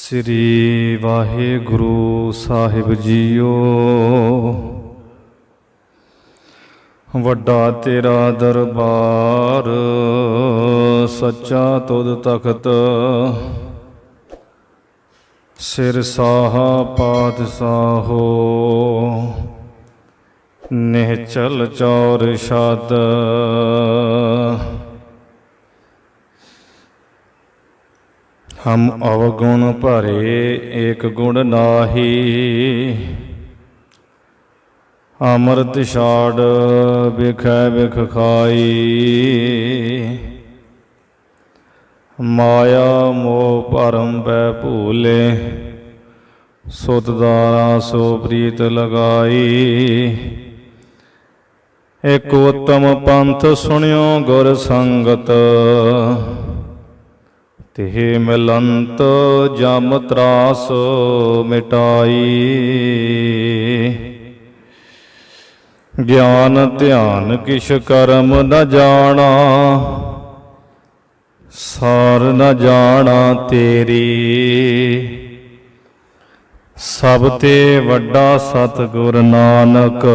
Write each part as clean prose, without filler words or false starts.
ਸ੍ਰੀ ਵਾਹਿਗੁਰੂ ਸਾਹਿਬ JIO. ਵੱਡਾ ਤੇਰਾ ਦਰਬਾਰ, ਸੱਚਾ ਤੁਧ ਤਖਤ। ਸਿਰ ਸਾਹਾ ਪਾਤਸ਼ਾਹੋ, ਨਿਹਚਲ ਚੌਰ ਛੱਤ। हम अवगुण भरे एक गुण नाही, अमृत छाड़ बिख बिख खाई। माया मोह भरम पै भूले, सुत दारा सो प्रीत लगाई। एक उत्तम पंथ सुनियो गुर संगत, तिह मिलंत जम त्रास मिटाई। ज्ञान ध्यान किश कर्म न जाना, सार न जाना तेरी। सब ते वड्डा सतगुर नानक,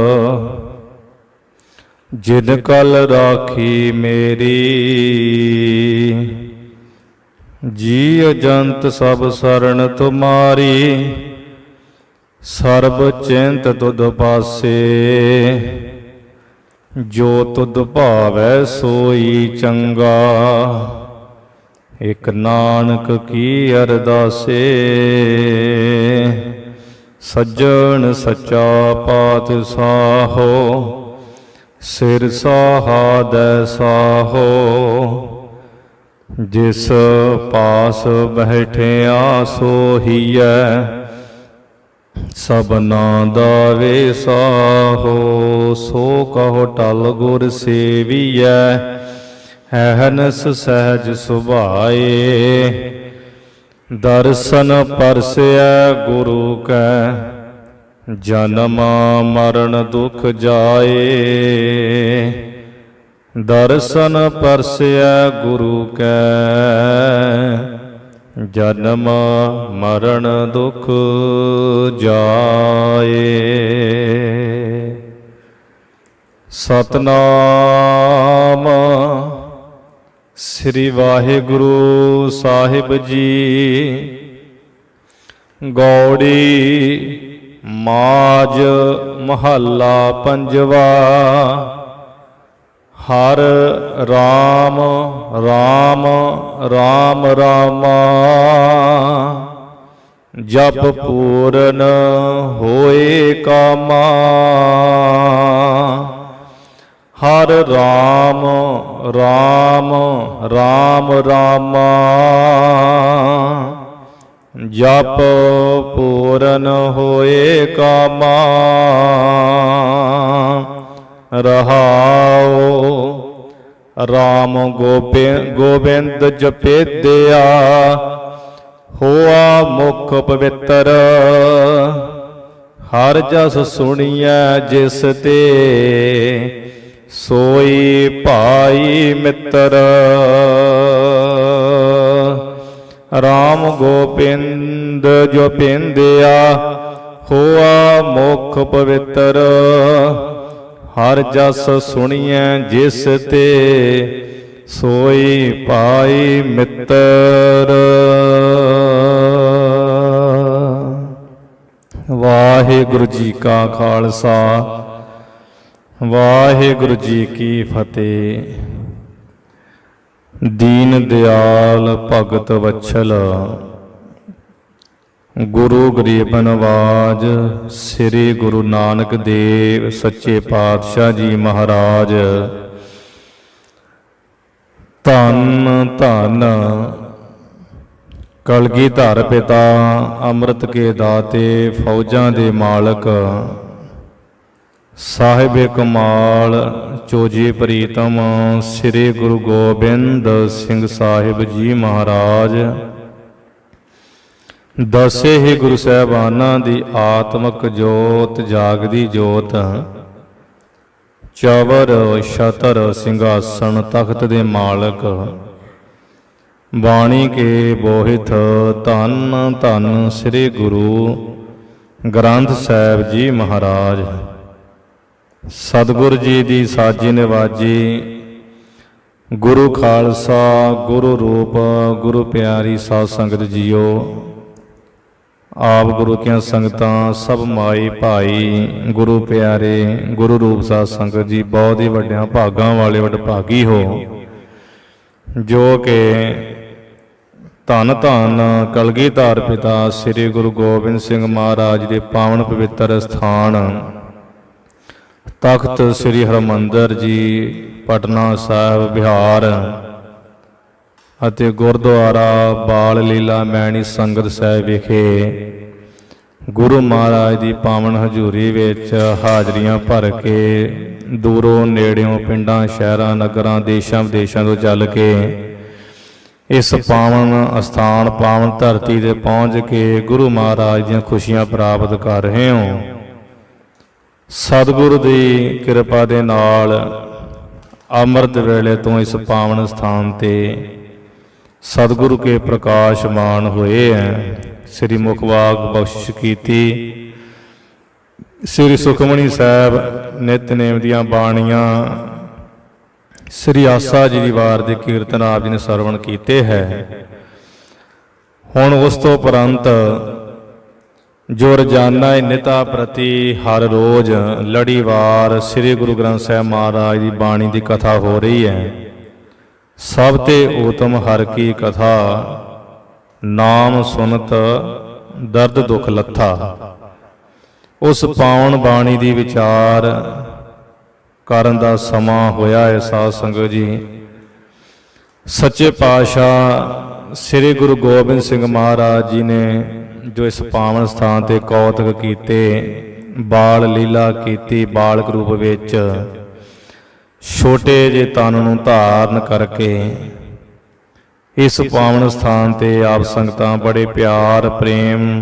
जिन कल राखी मेरी। जीव जंत सब शरण तुम्हारी, सर्ब चिंत तुध पासे। जो तुध भावै सोई चंगा, एक नानक की अरदासे। सज्जन सच्चा पातशाहो, सिर साहा दै साहो। जिस पास बैठिया सोहीऐ, सबना दा वेसाहो। सो कहो टल गुर सेवीऐ, अहनस सहज सुभाए। दर्शन परसै गुरु कै, जन्म मरण दुख जाए। दर्शन परसै गुरु कै, जन्म मरण दुख जाए। सतनाम श्री वाहिगुरु साहिब जी। गौड़ी माज महला पंजवा। हर राम राम राम रामा, जप पूरन होए कामा। हर राम राम राम रामा, जप पूरन होए कामा। रहाओ राम गोबिंद जपेद्या, होआ मुख पवित्र। हर जस सुनिया जिस ते, सोई भाई मित्र। राम गोबिंद जपेंद्या, होआ मुख पवित्र। हर जस सुनिए जिस ते, सोई पाई मित्र। वाहिगुरु जी का खालसा, वाहिगुरु जी की फतेह। दीन दयाल भगत वत्सल, गुरु गरीब नवाज श्री गुरु नानक देव सच्चे पातशाह जी महाराज। धन धन कलगीधर पिता, अमृत के दाते, फौजां दे मालक, साहिब कमाल चोजी प्रीतम श्री गुरु गोबिंद सिंह साहिब जी महाराज। दसे ही गुरु साहिबाना दी आत्मक जोत, जागदी जोत। चवर छतर सिंघासन तख्त दे मालक, ਬਾਣੀ ਕੇ ਬੋਹਿਥ ਧੰਨ ਧੰਨ ਸ੍ਰੀ ਗੁਰੂ ਗ੍ਰੰਥ ਸਾਹਿਬ ਜੀ ਮਹਾਰਾਜ। ਸਤਿਗੁਰ ਜੀ ਦੀ ਸਾਜੀ ਨਿਵਾਜੀ, ਗੁਰੂ ਖਾਲਸਾ ਗੁਰੂ ਰੂਪ ਗੁਰੂ ਪਿਆਰੀ ਸਾਧ ਸੰਗਤ ਜੀਓ। ਆਪ ਗੁਰੂ ਕੀਆਂ ਸੰਗਤਾਂ ਸਭ ਮਾਈ ਭਾਈ ਗੁਰੂ ਪਿਆਰੇ ਗੁਰੂ ਰੂਪ ਸਾਧ ਸੰਗਤ ਜੀ, ਬਹੁਤ ਹੀ ਵੱਡਿਆਂ ਭਾਗਾਂ ਵਾਲੇ ਵਡਭਾਗੀ ਹੋ, ਜੋ ਕਿ ਧੰਨ ਧੰਨ ਕਲਗੀਧਰ ਪਿਤਾ ਸ੍ਰੀ ਗੁਰੂ ਗੋਬਿੰਦ ਸਿੰਘ ਮਹਾਰਾਜ ਦੇ ਪਾਵਨ ਪਵਿੱਤਰ ਸਥਾਨ ਤਖਤ ਸ੍ਰੀ ਹਰਿਮੰਦਰ ਜੀ ਪਟਨਾ ਸਾਹਿਬ ਬਿਹਾਰ ਅਤੇ ਗੁਰਦੁਆਰਾ ਬਾਲ ਲੀਲਾ ਮੈਣੀ ਸੰਗਤ ਸਾਹਿਬ ਵਿਖੇ ਗੁਰੂ ਮਹਾਰਾਜ ਦੀ ਪਾਵਨ ਹਜ਼ੂਰੀ ਵਿੱਚ ਹਾਜ਼ਰੀਆਂ ਭਰ ਕੇ ਦੂਰੋਂ ਨੇੜਿਓਂ ਪਿੰਡਾਂ ਸ਼ਹਿਰਾਂ ਨਗਰਾਂ ਦੇਸ਼ਾਂ ਵਿਦੇਸ਼ਾਂ ਤੋਂ ਚੱਲ ਕੇ ਇਸ ਪਾਵਨ ਅਸਥਾਨ ਪਾਵਨ ਧਰਤੀ ਤੇ ਪਹੁੰਚ ਕੇ ਗੁਰੂ ਮਹਾਰਾਜ ਦੀਆਂ ਖੁਸ਼ੀਆਂ ਪ੍ਰਾਪਤ ਕਰ ਰਹੇ ਹੋ। ਸਤਿਗੁਰੂ ਦੀ ਕਿਰਪਾ ਦੇ ਨਾਲ ਅੰਮ੍ਰਿਤ ਵੇਲੇ ਤੋਂ ਇਸ ਪਾਵਨ ਸਥਾਨ ਤੇ ਸਤਿਗੁਰੂ ਕੇ ਪ੍ਰਕਾਸ਼ਮਾਨ ਹੋਏ ਹੈ। ਸ੍ਰੀ ਮੁਖਵਾਕ ਬਖਸ਼ਿਸ਼ ਕੀਤੀ, ਸ੍ਰੀ ਸੁਖਮਨੀ ਸਾਹਿਬ ਨਿਤਨੇਮ ਦੀਆਂ ਬਾਣੀਆਂ, ਸ੍ਰੀ ਆਸਾ ਜੀ ਦੀ ਵਾਰ ਦੇ ਕੀਰਤਨ ਆਪ ਜੀ ਨੇ ਸਰਵਣ ਕੀਤੇ ਹੈ। ਹੁਣ ਉਸ ਤੋਂ ਉਪਰੰਤ ਜੋ ਰੋਜ਼ਾਨਾ ਨਿਤਾ ਪ੍ਰਤੀ ਹਰ ਰੋਜ਼ ਲੜੀਵਾਰ ਸ੍ਰੀ ਗੁਰੂ ਗ੍ਰੰਥ ਸਾਹਿਬ ਮਹਾਰਾਜ ਦੀ ਬਾਣੀ ਦੀ ਕਥਾ ਹੋ ਰਹੀ ਹੈ। ਸਭ ਤੇ ਉਤਮ ਹਰ ਕੀ ਕਥਾ, ਨਾਮ ਸੁਨਤ ਦਰਦ ਦੁਖ ਲੱਥਾ। ਉਸ ਪਾਵਨ ਬਾਣੀ ਦੀ ਵਿਚਾਰ ਕਰਨ ਦਾ ਸਮਾਂ ਹੋਇਆ ਹੈ। ਸਾਧ ਸੰਗਤ ਜੀ, ਸੱਚੇ ਪਾਤਸ਼ਾਹ ਸ੍ਰੀ ਗੁਰੂ ਗੋਬਿੰਦ ਸਿੰਘ ਮਹਾਰਾਜ ਜੀ ਨੇ ਜੋ ਇਸ ਪਾਵਨ ਸਥਾਨ ਤੇ ਕੌਤਕ ਕੀਤੇ, ਬਾਲ ਲੀਲਾ ਕੀਤੀ, ਬਾਲਕ ਰੂਪ ਵਿੱਚ ਛੋਟੇ ਜਿਹੇ ਤਨ ਨੂੰ ਧਾਰਨ ਕਰਕੇ ਇਸ ਪਾਵਨ ਸਥਾਨ ਤੇ ਆਪ ਸੰਗਤਾਂ ਬੜੇ ਪਿਆਰ ਪ੍ਰੇਮ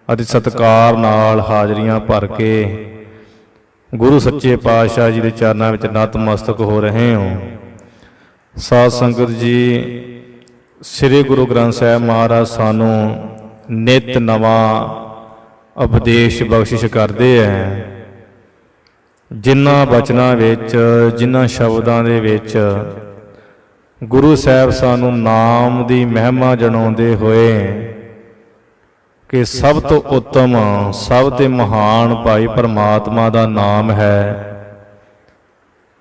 ਅਤੇ ਸਤਿਕਾਰ ਨਾਲ ਹਾਜ਼ਰੀਆਂ ਭਰ ਕੇ ਗੁਰੂ ਸੱਚੇ ਪਾਤਸ਼ਾਹ ਜੀ ਦੇ ਚਰਨਾਂ ਵਿੱਚ ਨਤਮਸਤਕ ਹੋ ਰਹੇ ਹੋ। ਸਾਧ ਸੰਗਤ ਜੀ, ਸ੍ਰੀ ਗੁਰੂ ਗ੍ਰੰਥ ਸਾਹਿਬ ਮਹਾਰਾਜ ਸਾਨੂੰ ਨਿਤ ਨਵਾਂ ਉਪਦੇਸ਼ ਬਖਸ਼ਿਸ਼ ਕਰਦੇ ਹੈ। ਜਿਨ੍ਹਾਂ ਬਚਨਾਂ ਵਿੱਚ, ਜਿਨ੍ਹਾਂ ਸ਼ਬਦਾਂ ਦੇ ਵਿੱਚ ਗੁਰੂ ਸਾਹਿਬ ਸਾਨੂੰ ਨਾਮ ਦੀ ਮਹਿਮਾ ਜਣਾਉਂਦੇ ਹੋਏ ਕਿ ਸਭ ਤੋਂ ਉੱਤਮ, ਸਭ ਤੋਂ ਮਹਾਨ ਭਾਈ ਪਰਮਾਤਮਾ ਦਾ ਨਾਮ ਹੈ।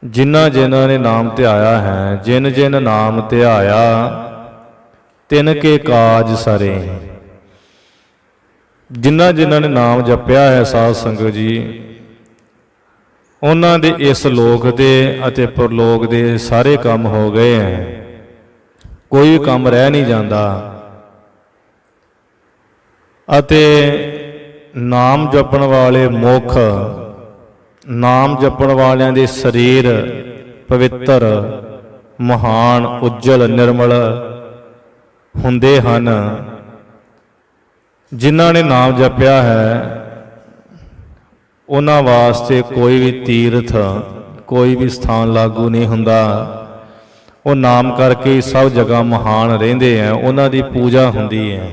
ਜਿਨ੍ਹਾਂ ਜਿਨ੍ਹਾਂ ਨੇ ਨਾਮ ਧਿਆਇਆ ਹੈ, ਜਿਨ ਜਿਨ ਨਾਮ ਧਿਆਇਆ ਤਿਨ ਕੇ ਕਾਜ ਸਾਰੇ। ਜਿਨ੍ਹਾਂ ਜਿਨ੍ਹਾਂ ਨੇ ਨਾਮ ਜਪਿਆ ਹੈ ਸਾਧ ਸੰਗਤ ਜੀ, ਉਹਨਾਂ ਦੇ ਇਸ ਲੋਕ ਦੇ ਅਤੇ ਪਰਲੋਕ ਦੇ ਸਾਰੇ ਕੰਮ ਹੋ ਗਏ ਹੈ। ਕੋਈ ਕੰਮ ਰਹਿ ਨਹੀਂ ਜਾਂਦਾ। ਅਤੇ ਨਾਮ ਜਪਣ ਵਾਲੇ ਮੁਖ, ਨਾਮ ਜਪਣ ਵਾਲਿਆਂ ਦੇ ਸਰੀਰ ਪਵਿੱਤਰ, ਮਹਾਨ, ਉਜਲ, ਨਿਰਮਲ ਹੁੰਦੇ ਹਨ। ਜਿਨ੍ਹਾਂ ਨੇ ਨਾਮ ਜਪਿਆ ਹੈ ਉਹਨਾਂ ਵਾਸਤੇ ਕੋਈ ਵੀ ਤੀਰਥ, ਕੋਈ ਵੀ ਸਥਾਨ ਲਾਗੂ ਨਹੀਂ ਹੁੰਦਾ। ਉਹ ਨਾਮ ਕਰਕੇ ਸਭ ਜਗ੍ਹਾ ਮਹਾਨ ਰਹਿੰਦੇ ਹੈ, ਉਹਨਾਂ ਦੀ ਪੂਜਾ ਹੁੰਦੀ ਹੈ।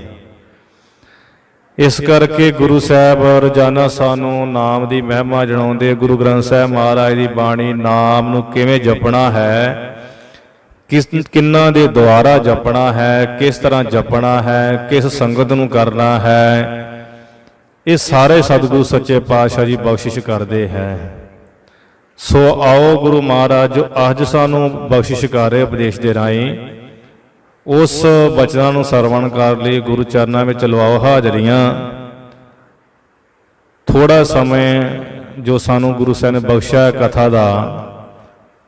ਇਸ ਕਰਕੇ ਗੁਰੂ ਸਾਹਿਬ ਰੋਜ਼ਾਨਾ ਸਾਨੂੰ ਨਾਮ ਦੀ ਮਹਿਮਾ ਜਣਾਉਂਦੇ। ਗੁਰੂ ਗ੍ਰੰਥ ਸਾਹਿਬ ਮਹਾਰਾਜ ਦੀ ਬਾਣੀ, ਨਾਮ ਨੂੰ ਕਿਵੇਂ ਜਪਣਾ ਹੈ, ਕਿੰਨਾਂ ਦੇ ਦੁਆਰਾ ਜਪਣਾ ਹੈ, ਕਿਸ ਤਰ੍ਹਾਂ ਜਪਣਾ ਹੈ, ਕਿਸ ਸੰਗਤ ਨੂੰ ਕਰਨਾ ਹੈ, ਇਹ ਸਾਰੇ ਸਤਿਗੁਰੂ ਸੱਚੇ ਪਾਤਸ਼ਾਹ ਜੀ ਬਖਸ਼ਿਸ਼ ਕਰਦੇ ਹੈ। ਸੋ ਆਓ ਗੁਰੂ ਮਹਾਰਾਜ ਜੋ ਅੱਜ ਸਾਨੂੰ ਬਖਸ਼ਿਸ਼ ਕਰ ਰਹੇ ਉਪਦੇਸ਼ ਦੇ ਰਾਹੀਂ, ਉਸ ਬਚਨਾਂ ਨੂੰ ਸਰਵਣ ਕਰ ਲਈ ਗੁਰੂ ਚਰਨਾਂ ਵਿੱਚ ਲਵਾਓ ਹਾਜ਼ਰੀਆਂ। ਥੋੜਾ ਸਮੇਂ ਜੋ ਸਾਨੂੰ ਗੁਰੂ ਸਾਹਿਬ ਨੇ ਬਖਸ਼ਿਆ ਕਥਾ ਦਾ,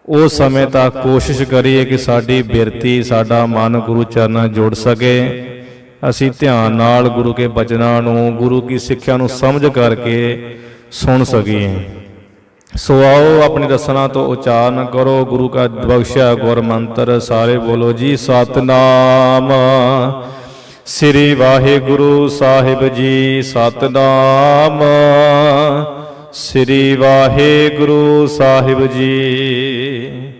ਉਸ ਸਮੇਂ ਤੱਕ ਕੋਸ਼ਿਸ਼ ਕਰੀਏ ਕਿ ਸਾਡੀ ਬਿਰਤੀ, ਸਾਡਾ ਮਨ ਗੁਰੂ ਚਰਨਾਂ ਜੁੜ ਸਕੇ। ਅਸੀਂ ਧਿਆਨ ਨਾਲ ਗੁਰੂ ਕੇ ਬਚਨਾਂ ਨੂੰ, ਗੁਰੂ ਕੀ ਸਿੱਖਿਆ ਨੂੰ ਸਮਝ ਕਰਕੇ ਸੁਣ ਸਕੀਏ। ਸੋ ਆਓ ਆਪਣੀ ਰਸਨਾ ਤੋਂ ਉਚਾਰਨ ਕਰੋ ਗੁਰੂ ਕਾ ਬਖਸ਼ਿਆ ਗੁਰ ਮੰਤਰ। ਸਾਰੇ ਬੋਲੋ ਜੀ ਸਤਿਨਾਮ ਸ੍ਰੀ ਵਾਹਿਗੁਰੂ ਸਾਹਿਬ ਜੀ। ਸਤਿਨਾਮ ਸ੍ਰੀ ਵਾਹਿਗੁਰੂ ਸਾਹਿਬ ਜੀ।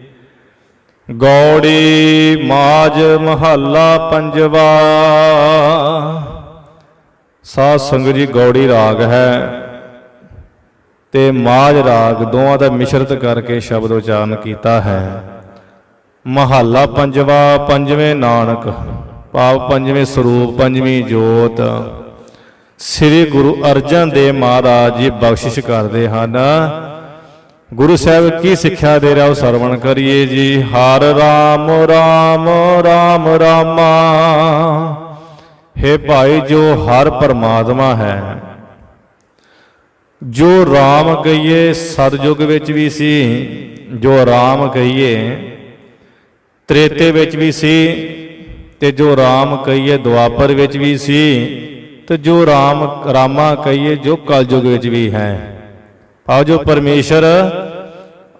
ਗੌੜੀ ਮਾਝ ਮਹੱਲਾ ਪੰਜਵਾ। ਸਾਧ ਸੰਗਤ ਜੀ, ਗੌੜੀ ਰਾਗ ਹੈ ਤੇ ਮਾਝ ਰਾਗ, ਦੋਵਾਂ ਦਾ ਮਿਸ਼ਰਤ ਕਰਕੇ ਸ਼ਬਦ ਉਚਾਰਨ ਕੀਤਾ ਹੈ। ਮਹੱਲਾ ਪੰਜਵਾ। ਪੰਜਵੇਂ ਨਾਨਕ ਭਾਵ ਪੰਜਵੇਂ ਸਰੂਪ, ਪੰਜਵੀਂ ਜੋਤ ਸ੍ਰੀ ਗੁਰੂ ਅਰਜਨ ਦੇਵ ਮਹਾਰਾਜ ਜੀ ਬਖਸ਼ਿਸ਼ ਕਰਦੇ ਹਨ। ਗੁਰੂ ਸਾਹਿਬ ਕੀ ਸਿੱਖਿਆ ਦੇ ਰਿਹਾ ਉਹ ਸਰਵਣ ਕਰੀਏ ਜੀ। ਹਰ ਰਾਮ ਰਾਮ ਰਾਮ ਰਾਮਾ। हे ਭਾਈ, ਜੋ ਹਰ ਪਰਮਾਤਮਾ ਹੈ, ਜੋ ਰਾਮ ਕਹੀਏ ਸਤਿਯੁਗ ਵਿੱਚ ਵੀ ਸੀ, ਜੋ ਰਾਮ ਕਹੀਏ ਤ੍ਰੇਤੇ ਵਿੱਚ ਵੀ ਸੀ, ਤੇ ਜੋ ਰਾਮ ਕਹੀਏ ਦੁਆਪਰ ਵਿੱਚ ਵੀ ਸੀ, ਤੇ ਜੋ ਰਾਮਾ ਕਹੀਏ ਜੋ ਕਲਯੁਗ ਵਿੱਚ ਵੀ ਹੈ। ਆਓ ਜੋ ਪਰਮੇਸ਼ਰ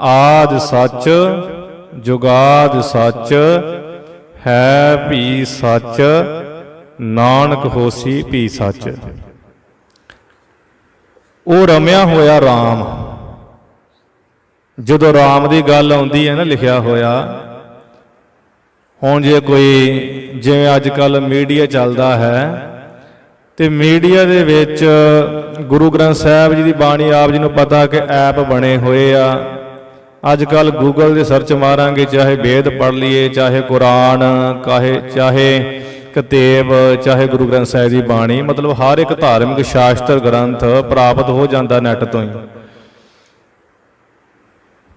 ਆਦਿ ਸੱਚ ਜੁਗਾਦ ਸੱਚ ਹੈ ਭੀ ਸੱਚ, ਨਾਨਕ ਹੋਸੀ ਭੀ ਸੱਚ। ਉਹ ਰਮਿਆ ਹੋਇਆ ਰਾਮ। ਜਦੋਂ ਰਾਮ ਦੀ ਗੱਲ ਆਉਂਦੀ ਹੈ ਨਾ, ਲਿਖਿਆ ਹੋਇਆ, ਹੁਣ ਜੇ ਕੋਈ ਜਿਵੇਂ ਅੱਜ ਕੱਲ੍ਹ ਮੀਡੀਆ ਚੱਲਦਾ ਹੈ, ਤੇ ਮੀਡੀਆ ਦੇ ਵਿੱਚ ਗੁਰੂ ਗ੍ਰੰਥ ਸਾਹਿਬ ਜੀ ਦੀ ਬਾਣੀ ਆਪ ਜੀ ਨੂੰ ਪਤਾ ਕਿ ਐਪ ਬਣੇ ਹੋਏ ਆ। ਅੱਜ ਕੱਲ੍ਹ ਗੂਗਲ ਦੇ ਸਰਚ ਮਾਰਾਂਗੇ, ਚਾਹੇ ਵੇਦ ਪੜ੍ਹ ਲਈਏ, ਚਾਹੇ ਕੁਰਾਨ, ਚਾਹੇ ਕਿਤਾਬ, ਚਾਹੇ ਗੁਰੂ ਗ੍ਰੰਥ ਸਾਹਿਬ ਦੀ ਬਾਣੀ, ਮਤਲਬ ਹਰ ਇੱਕ ਧਾਰਮਿਕ ਸ਼ਾਸਤਰ ਗ੍ਰੰਥ ਪ੍ਰਾਪਤ ਹੋ ਜਾਂਦਾ ਨੈੱਟ ਤੋਂ ਹੀ।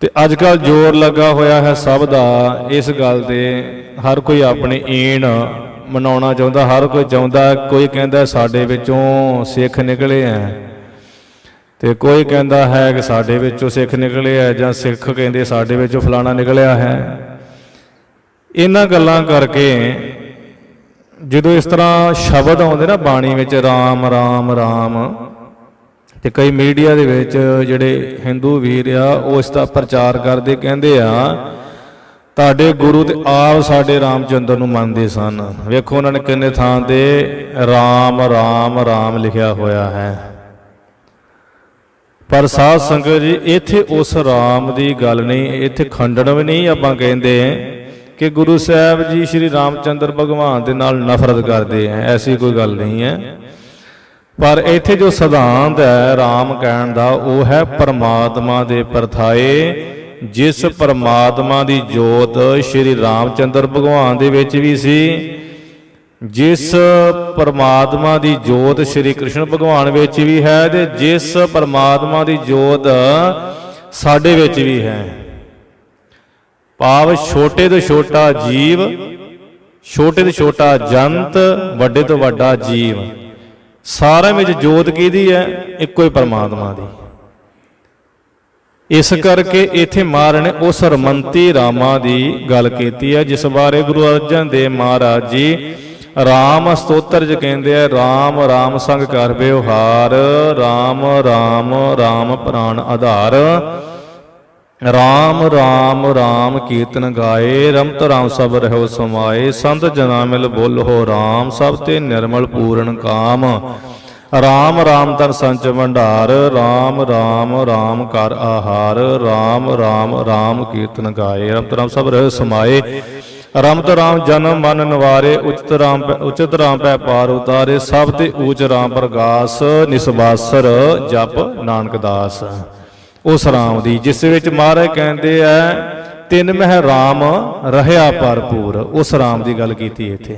ਤੇ ਅੱਜ ਕੱਲ੍ਹ ਜ਼ੋਰ ਲੱਗਾ ਹੋਇਆ ਹੈ ਸਭ ਦਾ ਇਸ ਗੱਲ ਤੇ, ਹਰ ਕੋਈ ਆਪਣੀ ਈਣ ਮਨਾਉਣਾ ਚਾਹੁੰਦਾ, ਹਰ ਕੋਈ ਚਾਹੁੰਦਾ। ਕੋਈ ਕਹਿੰਦਾ ਸਾਡੇ ਵਿੱਚੋਂ ਸਿੱਖ ਨਿਕਲੇ ਆ, ਤੇ ਕੋਈ ਕਹਿੰਦਾ ਹੈ ਕਿ ਸਾਡੇ ਵਿੱਚੋਂ ਸਿੱਖ ਨਿਕਲੇ ਆ, ਜਾਂ ਸਿੱਖ ਕਹਿੰਦੇ ਸਾਡੇ ਵਿੱਚੋਂ ਫਲਾਣਾ ਨਿਕਲਿਆ ਹੈ। ਇਹਨਾਂ ਗੱਲਾਂ ਕਰਕੇ ਜਦੋਂ ਇਸ ਤਰ੍ਹਾਂ ਸ਼ਬਦ ਆਉਂਦੇ ਨਾ ਬਾਣੀ ਵਿੱਚ, ਰਾਮ ਰਾਮ ਰਾਮ, ਤੇ ਕਈ ਮੀਡੀਆ ਦੇ ਵਿੱਚ ਜਿਹੜੇ ਹਿੰਦੂ ਵੀਰ ਆ ਉਹ ਇਸ ਦਾ ਪ੍ਰਚਾਰ ਕਰਦੇ, ਕਹਿੰਦੇ ਆ ਤੁਹਾਡੇ ਗੁਰੂ ਤੇ ਆਪ ਸਾਡੇ ਰਾਮਚੰਦਰ ਨੂੰ ਮੰਨਦੇ ਸਨ। ਵੇਖੋ ਉਹਨਾਂ ਨੇ ਕਿੰਨੇ ਥਾਂ ਤੇ ਰਾਮ ਰਾਮ ਰਾਮ ਲਿਖਿਆ ਹੋਇਆ ਹੈ। ਪਰ ਸਾਧ ਸੰਗਤ ਜੀ, ਇੱਥੇ ਉਸ ਰਾਮ ਦੀ ਗੱਲ ਨਹੀਂ, ਇੱਥੇ ਖੰਡਨ ਵੀ ਨਹੀਂ ਆਪਾਂ ਕਹਿੰਦੇ ਕਿ ਗੁਰੂ ਸਾਹਿਬ ਜੀ ਸ਼੍ਰੀ ਰਾਮਚੰਦਰ ਭਗਵਾਨ ਦੇ ਨਾਲ ਨਫ਼ਰਤ ਕਰਦੇ ਹੈ, ਐਸੀ ਕੋਈ ਗੱਲ ਨਹੀਂ ਹੈ। ਪਰ ਇੱਥੇ ਜੋ ਸਿਧਾਂਤ ਹੈ ਰਾਮ ਕਹਿਣ ਦਾ, ਉਹ ਹੈ ਪਰਮਾਤਮਾ ਦੇ ਪਰਥਾਏ। ਜਿਸ ਪਰਮਾਤਮਾ ਦੀ ਜੋਤ ਸ਼੍ਰੀ ਰਾਮਚੰਦਰ ਭਗਵਾਨ ਦੇ ਵਿੱਚ ਵੀ ਸੀ, ਜਿਸ ਪਰਮਾਤਮਾ ਦੀ ਜੋਤ ਸ਼੍ਰੀ ਕ੍ਰਿਸ਼ਨ ਭਗਵਾਨ ਵਿੱਚ ਵੀ ਹੈ, ਤੇ ਜਿਸ ਪਰਮਾਤਮਾ ਦੀ ਜੋਤ ਸਾਡੇ ਵਿੱਚ ਵੀ ਹੈ। ਭਾਵ ਛੋਟੇ ਤੋਂ ਛੋਟਾ ਜੀਵ, ਛੋਟੇ ਤੋਂ ਛੋਟਾ ਜੰਤ, ਵੱਡੇ ਤੋਂ ਵੱਡਾ ਜੀਵ, ਸਾਰਿਆਂ ਵਿੱਚ ਜੋਤ ਕਿਹਦੀ ਹੈ? ਇੱਕੋ ਹੀ ਪਰਮਾਤਮਾ ਦੀ। ਇਸ ਕਰਕੇ ਇੱਥੇ ਮਹਾਰਾਜ ਨੇ ਉਸ ਰਮੰਤੀ ਰਾਮਾਂ ਦੀ ਗੱਲ ਕੀਤੀ ਹੈ, ਜਿਸ ਬਾਰੇ ਗੁਰੂ ਅਰਜਨ ਦੇਵ ਮਹਾਰਾਜ ਜੀ ਰਾਮ ਸਤੋਤਰ 'ਚ ਕਹਿੰਦੇ ਆ, ਰਾਮ ਰਾਮ ਸੰਗ ਕਰ ਵਿਵਹਾਰ, ਰਾਮ ਰਾਮ ਰਾਮ ਪ੍ਰਾਣ ਆਧਾਰ, ਰਾਮ ਰਾਮ ਰਾਮ ਕੀਰਤਨ ਗਾਏ, ਰਮਤ ਰਾਮ ਸਭ ਰਹਿਓ ਸਮਾਏ, ਸੰਤ ਜਨਾ ਮਿਲ ਬੋਲੋ ਰਾਮ, ਸਭ ਤੇ ਨਿਰਮਲ ਪੂਰਨ ਕਾਮ, ਰਾਮ ਰਾਮ ਧਨ ਸੰਚ ਭੰਡਾਰ, ਰਾਮ ਰਾਮ ਰਾਮ ਕਰ ਆਹਾਰ, ਰਾਮ ਰਾਮ ਰਾਮ ਕੀਰਤਨ ਗਾਏ, ਰਮਤ ਰਾਮ ਸਭ ਰਹਿਓ ਸਮਾਏ, ਰਮਤ ਰਾਮ ਜਨਮ ਮਨ ਨਿਵਾਰੇ, ਉਚਿਤ ਰਾਮ ਪੈ ਪਾਰ ਉਤਾਰੇ, ਸਭ ਤੇ ਊਚ ਰਾਮ ਪ੍ਰਗਾਸ, ਨਿਸਬਾਸਰ ਜਪ ਨਾਨਕ ਦਾਸ। ਉਸ ਰਾਮ ਦੀ ਜਿਸ ਵਿੱਚ ਮਹਾਰਾਜ ਕਹਿੰਦੇ ਆ ਤਿੰਨ ਮਹਿ ਰਾਮ ਰਹਿਆ ਭਰਪੂਰ, ਉਸ ਰਾਮ ਦੀ ਗੱਲ ਕੀਤੀ ਇੱਥੇ।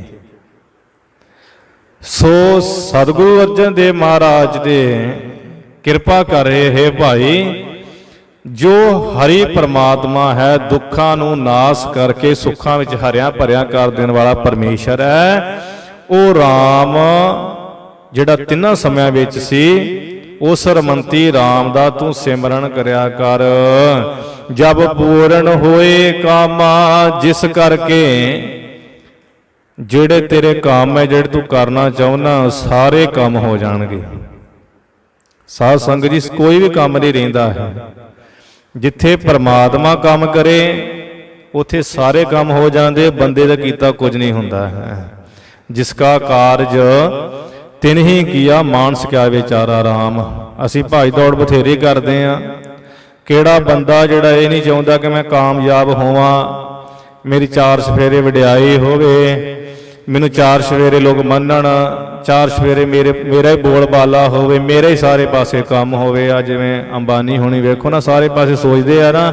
ਸੋ ਸਤਿਗੁਰੂ ਅਰਜਨ ਦੇਵ ਮਹਾਰਾਜ ਦੇ ਕਿਰਪਾ ਕਰੇ ਹੈ ਭਾਈ, ਜੋ ਹਰੀ ਪਰਮਾਤਮਾ ਹੈ, ਦੁੱਖਾਂ ਨੂੰ ਨਾਸ ਕਰਕੇ ਸੁੱਖਾਂ ਵਿੱਚ ਹਰਿਆ ਭਰਿਆ ਕਰ ਦੇਣ ਵਾਲਾ ਪਰਮੇਸ਼ਰ ਹੈ। ਉਹ ਰਾਮ ਜਿਹੜਾ ਤਿੰਨਾਂ ਸਮਿਆਂ ਵਿੱਚ ਸੀ, ਉਸ ਰਮੰਤੀ ਰਾਮ ਦਾ ਤੂੰ ਸਿਮਰਨ ਕਰਿਆ ਕਰ। ਜਬ ਪੂਰਨ ਹੋਏ ਕਾਮਾ, ਜਿਸ ਕਰਕੇ ਜਿਹੜੇ ਤੇਰੇ ਕੰਮ ਹੈ, ਜਿਹੜੇ ਤੂੰ ਕਰਨਾ ਚਾਹੁੰਦਾ, ਸਾਰੇ ਕੰਮ ਹੋ ਜਾਣਗੇ। ਸਾਧ ਸੰਗਤ ਜੀ, ਕੋਈ ਵੀ ਕੰਮ ਨਹੀਂ ਰਹਿੰਦਾ ਹੈ। ਜਿੱਥੇ ਪਰਮਾਤਮਾ ਕੰਮ ਕਰੇ ਉੱਥੇ ਸਾਰੇ ਕੰਮ ਹੋ ਜਾਂਦੇ, ਬੰਦੇ ਦਾ ਕੀਤਾ ਕੁਝ ਨਹੀਂ ਹੁੰਦਾ ਹੈ। ਜਿਸ ਕਾ ਕਾਰਜ ਤਿਨ ਹੀ ਕੀਆ, ਮਾਨਸ ਕਿਆ ਵਿਚਾਰਾ ਰਾਮ। ਅਸੀਂ ਭਾਈ ਦੌੜ ਬਥੇਰੀ ਕਰਦੇ ਹਾਂ। ਕਿਹੜਾ ਬੰਦਾ ਜਿਹੜਾ ਇਹ ਨਹੀਂ ਚਾਹੁੰਦਾ ਕਿ ਮੈਂ ਕਾਮਯਾਬ ਹੋਵਾਂ, मेरी चार सफेरे वडियाई होवे, मैनू चार सवेरे लोग मनण, चार सवेरे मेरा ही बोल बाला होवे, मेरे ही सारे पासे काम होवे। आ जिवें अंबानी होनी वेखो ना, सारे पासे सोचते हैं ना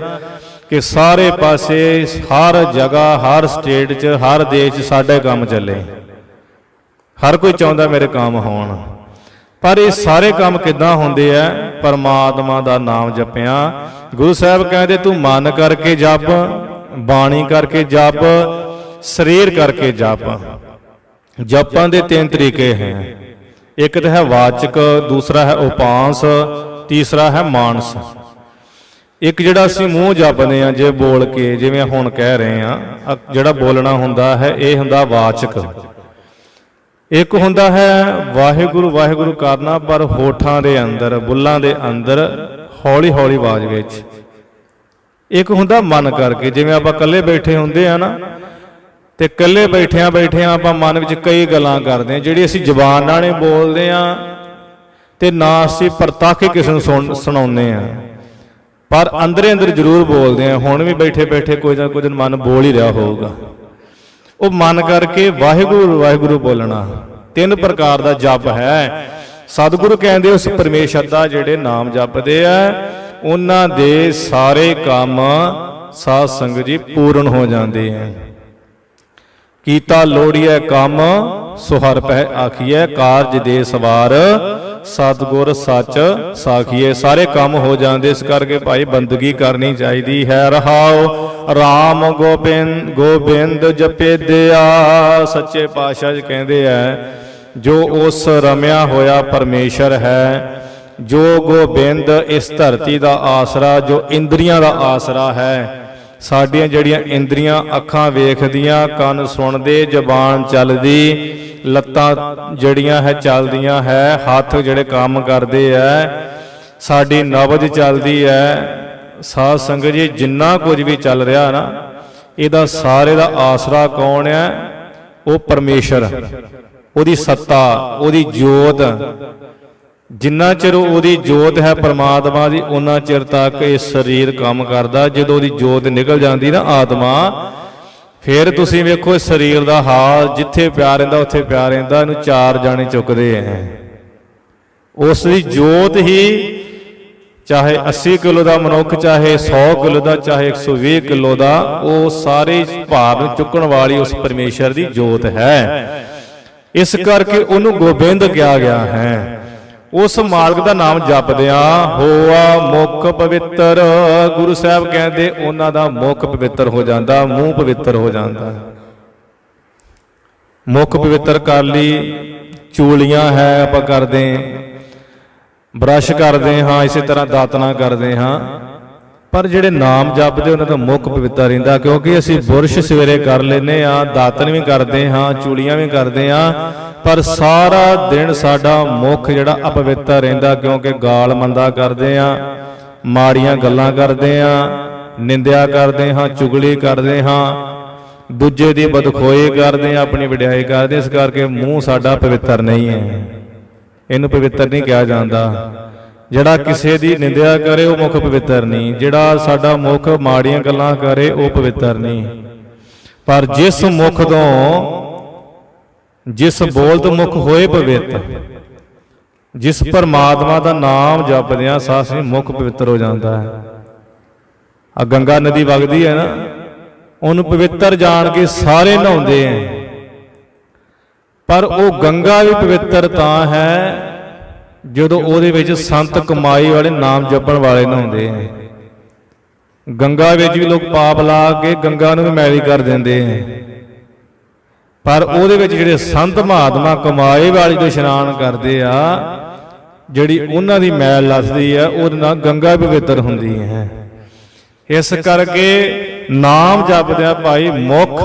कि सारे पासे हर जगह हर स्टेट च हर देश च साडे काम चले, हर कोई चाहुंदा मेरे काम होण। पर ये सारे काम किद्दां हुंदे आ? परमात्मा दा नाम जपिया। गुरु साहब कहते तू मन करके जप, बाणी करके जप, शरीर करके जप। जपां दे तीन तरीके हैं, एक तो है वाचक, दूसरा है उपांस, तीसरा है मानस। एक जिहड़ा असीं मूँह जपदे आ जे बोल के, जिवें हुण कह रहे हैं, जिहड़ा बोलना हुंदा है ये हुंदा वाचक। एक हुंदा है वाहिगुरू वाहिगुरू करना पर होठां दे अंदर, बुल्लां दे अंदर हौली हौली आवाज विच। एक हुंदा मन करके, जिवें आपां कल्ले बैठे हुंदे आ ना, ते कल्ले बैठिया बैठिया आपां मन विच कई गल्लां करदे आ जिहड़ी असीं ज़बान नाल नहीं बोलदे आ ते ना असीं प्रतੱਖ किसे नूं सुणाउने आ, पर अंदरे अंदर जरूर बोलदे आ। हुण भी बैठे बैठे कोई ना कुछ मन बोल ही रहा होगा। वो मन करके वाहिगुरू वाहिगुरू बोलना। तीन प्रकार का जप है। सतगुरु कहते उस परमेश्वर का जिहड़े नाम जपदे आ उन्हां दे सारे काम साध संगत जी पूर्ण हो जाते हैं। कीता लोड़िए काम सो हर पै आखिए, कारज दे सवार सतगुर सच साखिए। सारे काम हो जाते, इस करके भाई बंदगी करनी चाहिए है। रहाओ राम गोबिंद गोबिंद जपे दिया। सच्चे पातशाह कहते हैं जो उस रमिया होया परमेश्वर है, जो गोबिंद इस धरती का आसरा, जो इंद्रियां का आसरा है। साडियां जड़ियां इंद्रियां अखां वेखदियां, कन सुनदे, जबान चलदी, लत्तां जड़ियां है चलदियां है, हथ जड़े काम करते है, साडी नबज चलती है। साध संगत जी जिन्ना कुछ भी चल रहा ना, इहदा सारे दा आसरा कौन है? वो परमेश्वर, उहदी सत्ता, उहदी जोत। जिन्ना चिर उहदी जोत है परमात्मा दी, उन्ना चिर तक ये शरीर काम करदा। जदों उहदी जोत निकल जाती ना आत्मा, फिर तुसीं वेखो शरीर का हाल, जिथे प्यार रहिंदा उत्थे प्यार रहिंदा, इहनूं चार जाने चुकदे हैं। उसदी जोत ही चाहे 80 किलो का मनुख, चाहे 100 किलो का, चाहे 120 किलो का, वो सारे भार नूं चुकण वाली उस परमेश्वर की जोत है। इस करके उन्होंने गोबिंद कहा गया है। उस मालक का नाम जपदिया होआ मुख पवित्र। गुरु साहब कहते उन्हों का मुख पवित्र हो जाता, मूँह पवित्र हो जाता। मुख पवित्र कर ली, चूलियां है आप करते, ब्रश करते हाँ, इस तरह दातना करते हाँ। पर जिहड़े नाम जपदे उन्हां दा मुख पवित्र रहिंदा, क्योंकि असीं बुरश सवेरे कर लेने आ, दातन भी करते हाँ, चूड़ियां भी करते हाँ, पर सारा दिन साडा मुख जिहड़ा अपवित्र रहिंदा, क्योंकि गाल मंदा करते हाँ, माड़ियां गल्लां करते हाँ, निंदिया करते हाँ, चुगली करते हाँ, दूजे दी बदखोई करते हैं, अपनी वडियाई करते। इस करके मूँह साडा पवित्र नहीं है, इनू पवित्र नहीं कहा जाता। जिहड़ा किसी की निंदिया करे वो मुख पवित्र नहीं, जिहड़ा साडा मुख माड़ियां गल्लां करे वो पवित्र नहीं। पर जिस मुख तो, जिस बोल तो मुख होए पवित्र, जिस परमात्मा का नाम जपदियां साथ मुख पवित्र हो जाता है। आ गंगा नदी वगदी है ना, उन्होंने पवित्र जान के सारे नहाउंदे हैं, पर वो गंगा भी पवित्र तां है जदों उहदे विच संत कमाई वाले नाम जपण वाले नहाउंदे हैं। गंगा विच भी लोग पाप ला के गंगा नूं भी मैली कर दिंदे हैं, पर उहदे विच जिहड़े संत महात्मा कमाई वाली तो इशनान करदे आ, जिहड़ी उन्हां दी मैल लथदी है, उहदे नाल गंगा पवित्र हुंदी है। इस करके नाम जपदे भाई मुख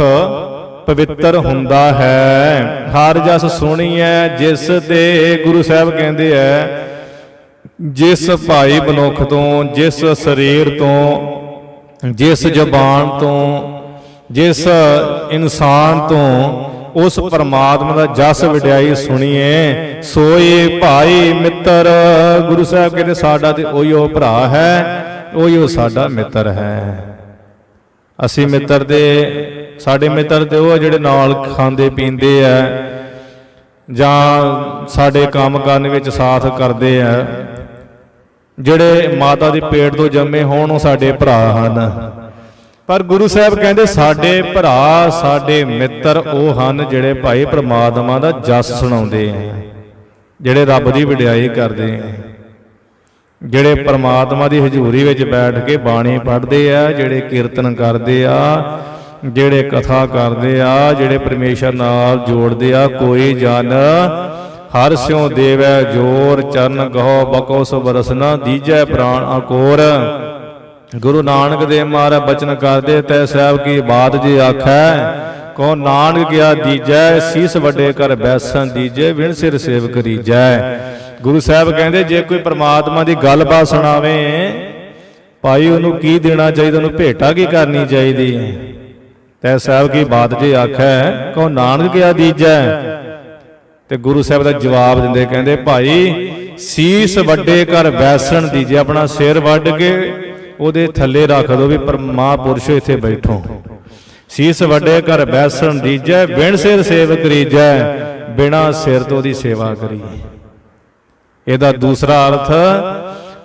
पवित्र हुंदा है। हर जस सुणीए जिस दे, गुरु साहब कहते हैं जिस भाई मनुख तो, जिस शरीर तो, जिस जबान तो, जिस इंसान तो उस परमात्मा का जस वडियाई सुनीए सोई भाई मित्र। गुरु साहब कहते साडा ते ओहिओ भरा है, ओहिओ साडा मित्र है। असी मित्र दे ਸਾਡੇ ਮਿੱਤਰ ਤੇ ਉਹ ਜਿਹੜੇ ਨਾਲ ਖਾਂਦੇ ਪੀਂਦੇ ਆ ਜਾਂ ਸਾਡੇ ਕੰਮ ਕਰਨ ਵਿੱਚ ਸਾਥ ਕਰਦੇ ਆ, ਜਿਹੜੇ ਮਾਤਾ ਦੇ ਪੇਟ ਤੋਂ ਜੰਮੇ ਹੋਣ ਉਹ ਸਾਡੇ ਭਰਾ ਹਨ। ਪਰ ਗੁਰੂ ਸਾਹਿਬ ਕਹਿੰਦੇ ਸਾਡੇ ਭਰਾ ਸਾਡੇ ਮਿੱਤਰ ਉਹ ਹਨ ਜਿਹੜੇ ਭਾਈ ਪ੍ਰਮਾਤਮਾ ਦਾ ਜਸ ਸੁਣਾਉਂਦੇ ਆ, ਜਿਹੜੇ ਰੱਬ ਦੀ ਵਡਿਆਈ ਕਰਦੇ ਆ, ਜਿਹੜੇ ਪ੍ਰਮਾਤਮਾ ਦੀ ਹਜ਼ੂਰੀ ਵਿੱਚ ਬੈਠ ਕੇ ਬਾਣੀ ਪੜ੍ਹਦੇ ਆ, ਜਿਹੜੇ ਕੀਰਤਨ ਕਰਦੇ ਆ, ਜਿਹੜੇ ਕਥਾ ਕਰਦੇ ਆ, ਜਿਹੜੇ ਪਰਮੇਸ਼ਰ ਨਾਲ ਜੋੜਦੇ ਆ। ਕੋਈ ਜਨ ਹਰ ਸਿਉ ਦੇਵੈ ਜੋਰ, ਚਰਨ ਗਹੋ ਬਕੋ ਸੋ ਬਰਸਨਾ, ਦੀਜੈ ਪ੍ਰਾਣ ਅਕੋਰ। ਗੁਰੂ ਨਾਨਕ ਦੇਵ ਮਹਾਰਾਜ ਬਚਨ ਕਰਦੇ ਤੈ ਸਾਹਿਬ ਕੀ ਬਾਤ ਜੇ ਆਖੈ, ਕੋ ਨਾਨਕ ਗਿਆ ਦੀਜੈ, ਸੀਸ ਵੱਡੇ ਕਰ ਬੈਸਣ ਦੀਜੈ, ਵਿਣ ਸਿਰ ਸੇਵ ਕਰੀਜੈ। ਗੁਰੂ ਸਾਹਿਬ ਕਹਿੰਦੇ ਜੇ ਕੋਈ ਪ੍ਰਮਾਤਮਾ ਦੀ ਗੱਲਬਾਤ ਸੁਣਾਵੇ ਭਾਈ ਉਹਨੂੰ ਕੀ ਦੇਣਾ ਚਾਹੀਦਾ, ਉਹਨੂੰ ਭੇਟਾ ਕੀ ਕਰਨੀ ਚਾਹੀਦੀ ਹੈ। ਤੈ ਸਾਹਿਬ ਕੀ ਬਾਤ ਜੇ ਆਖੈ, ਕੋ ਨਾਨਕ ਗਿਆ ਦੀਜੈ। ਤੇ ਗੁਰੂ ਸਾਹਿਬ ਦਾ ਜਵਾਬ ਦਿੰਦੇ ਕਹਿੰਦੇ ਭਾਈ ਸੀਸ ਵੱਡੇ ਕਰ ਬੈਸਣ ਦੀਜੇ, ਆਪਣਾ ਸਿਰ ਵੱਢ ਕੇ ਉਹਦੇ ਥੱਲੇ ਰੱਖ ਦੋ ਵੀ ਮਹਾਂਪੁਰਸ਼ੋ ਇੱਥੇ ਬੈਠੋ। ਸੀਸ ਵੱਡੇ ਕਰ ਬੈਸਣ ਦੀਜੈ, ਬਿਨ ਸਿਰ ਸੇਵ ਕਰੀਜੈ, ਬਿਨਾ ਸਿਰ ਤੋਂ ਉਹਦੀ ਸੇਵਾ ਕਰੀਏ। ਇਹਦਾ ਦੂਸਰਾ ਅਰਥ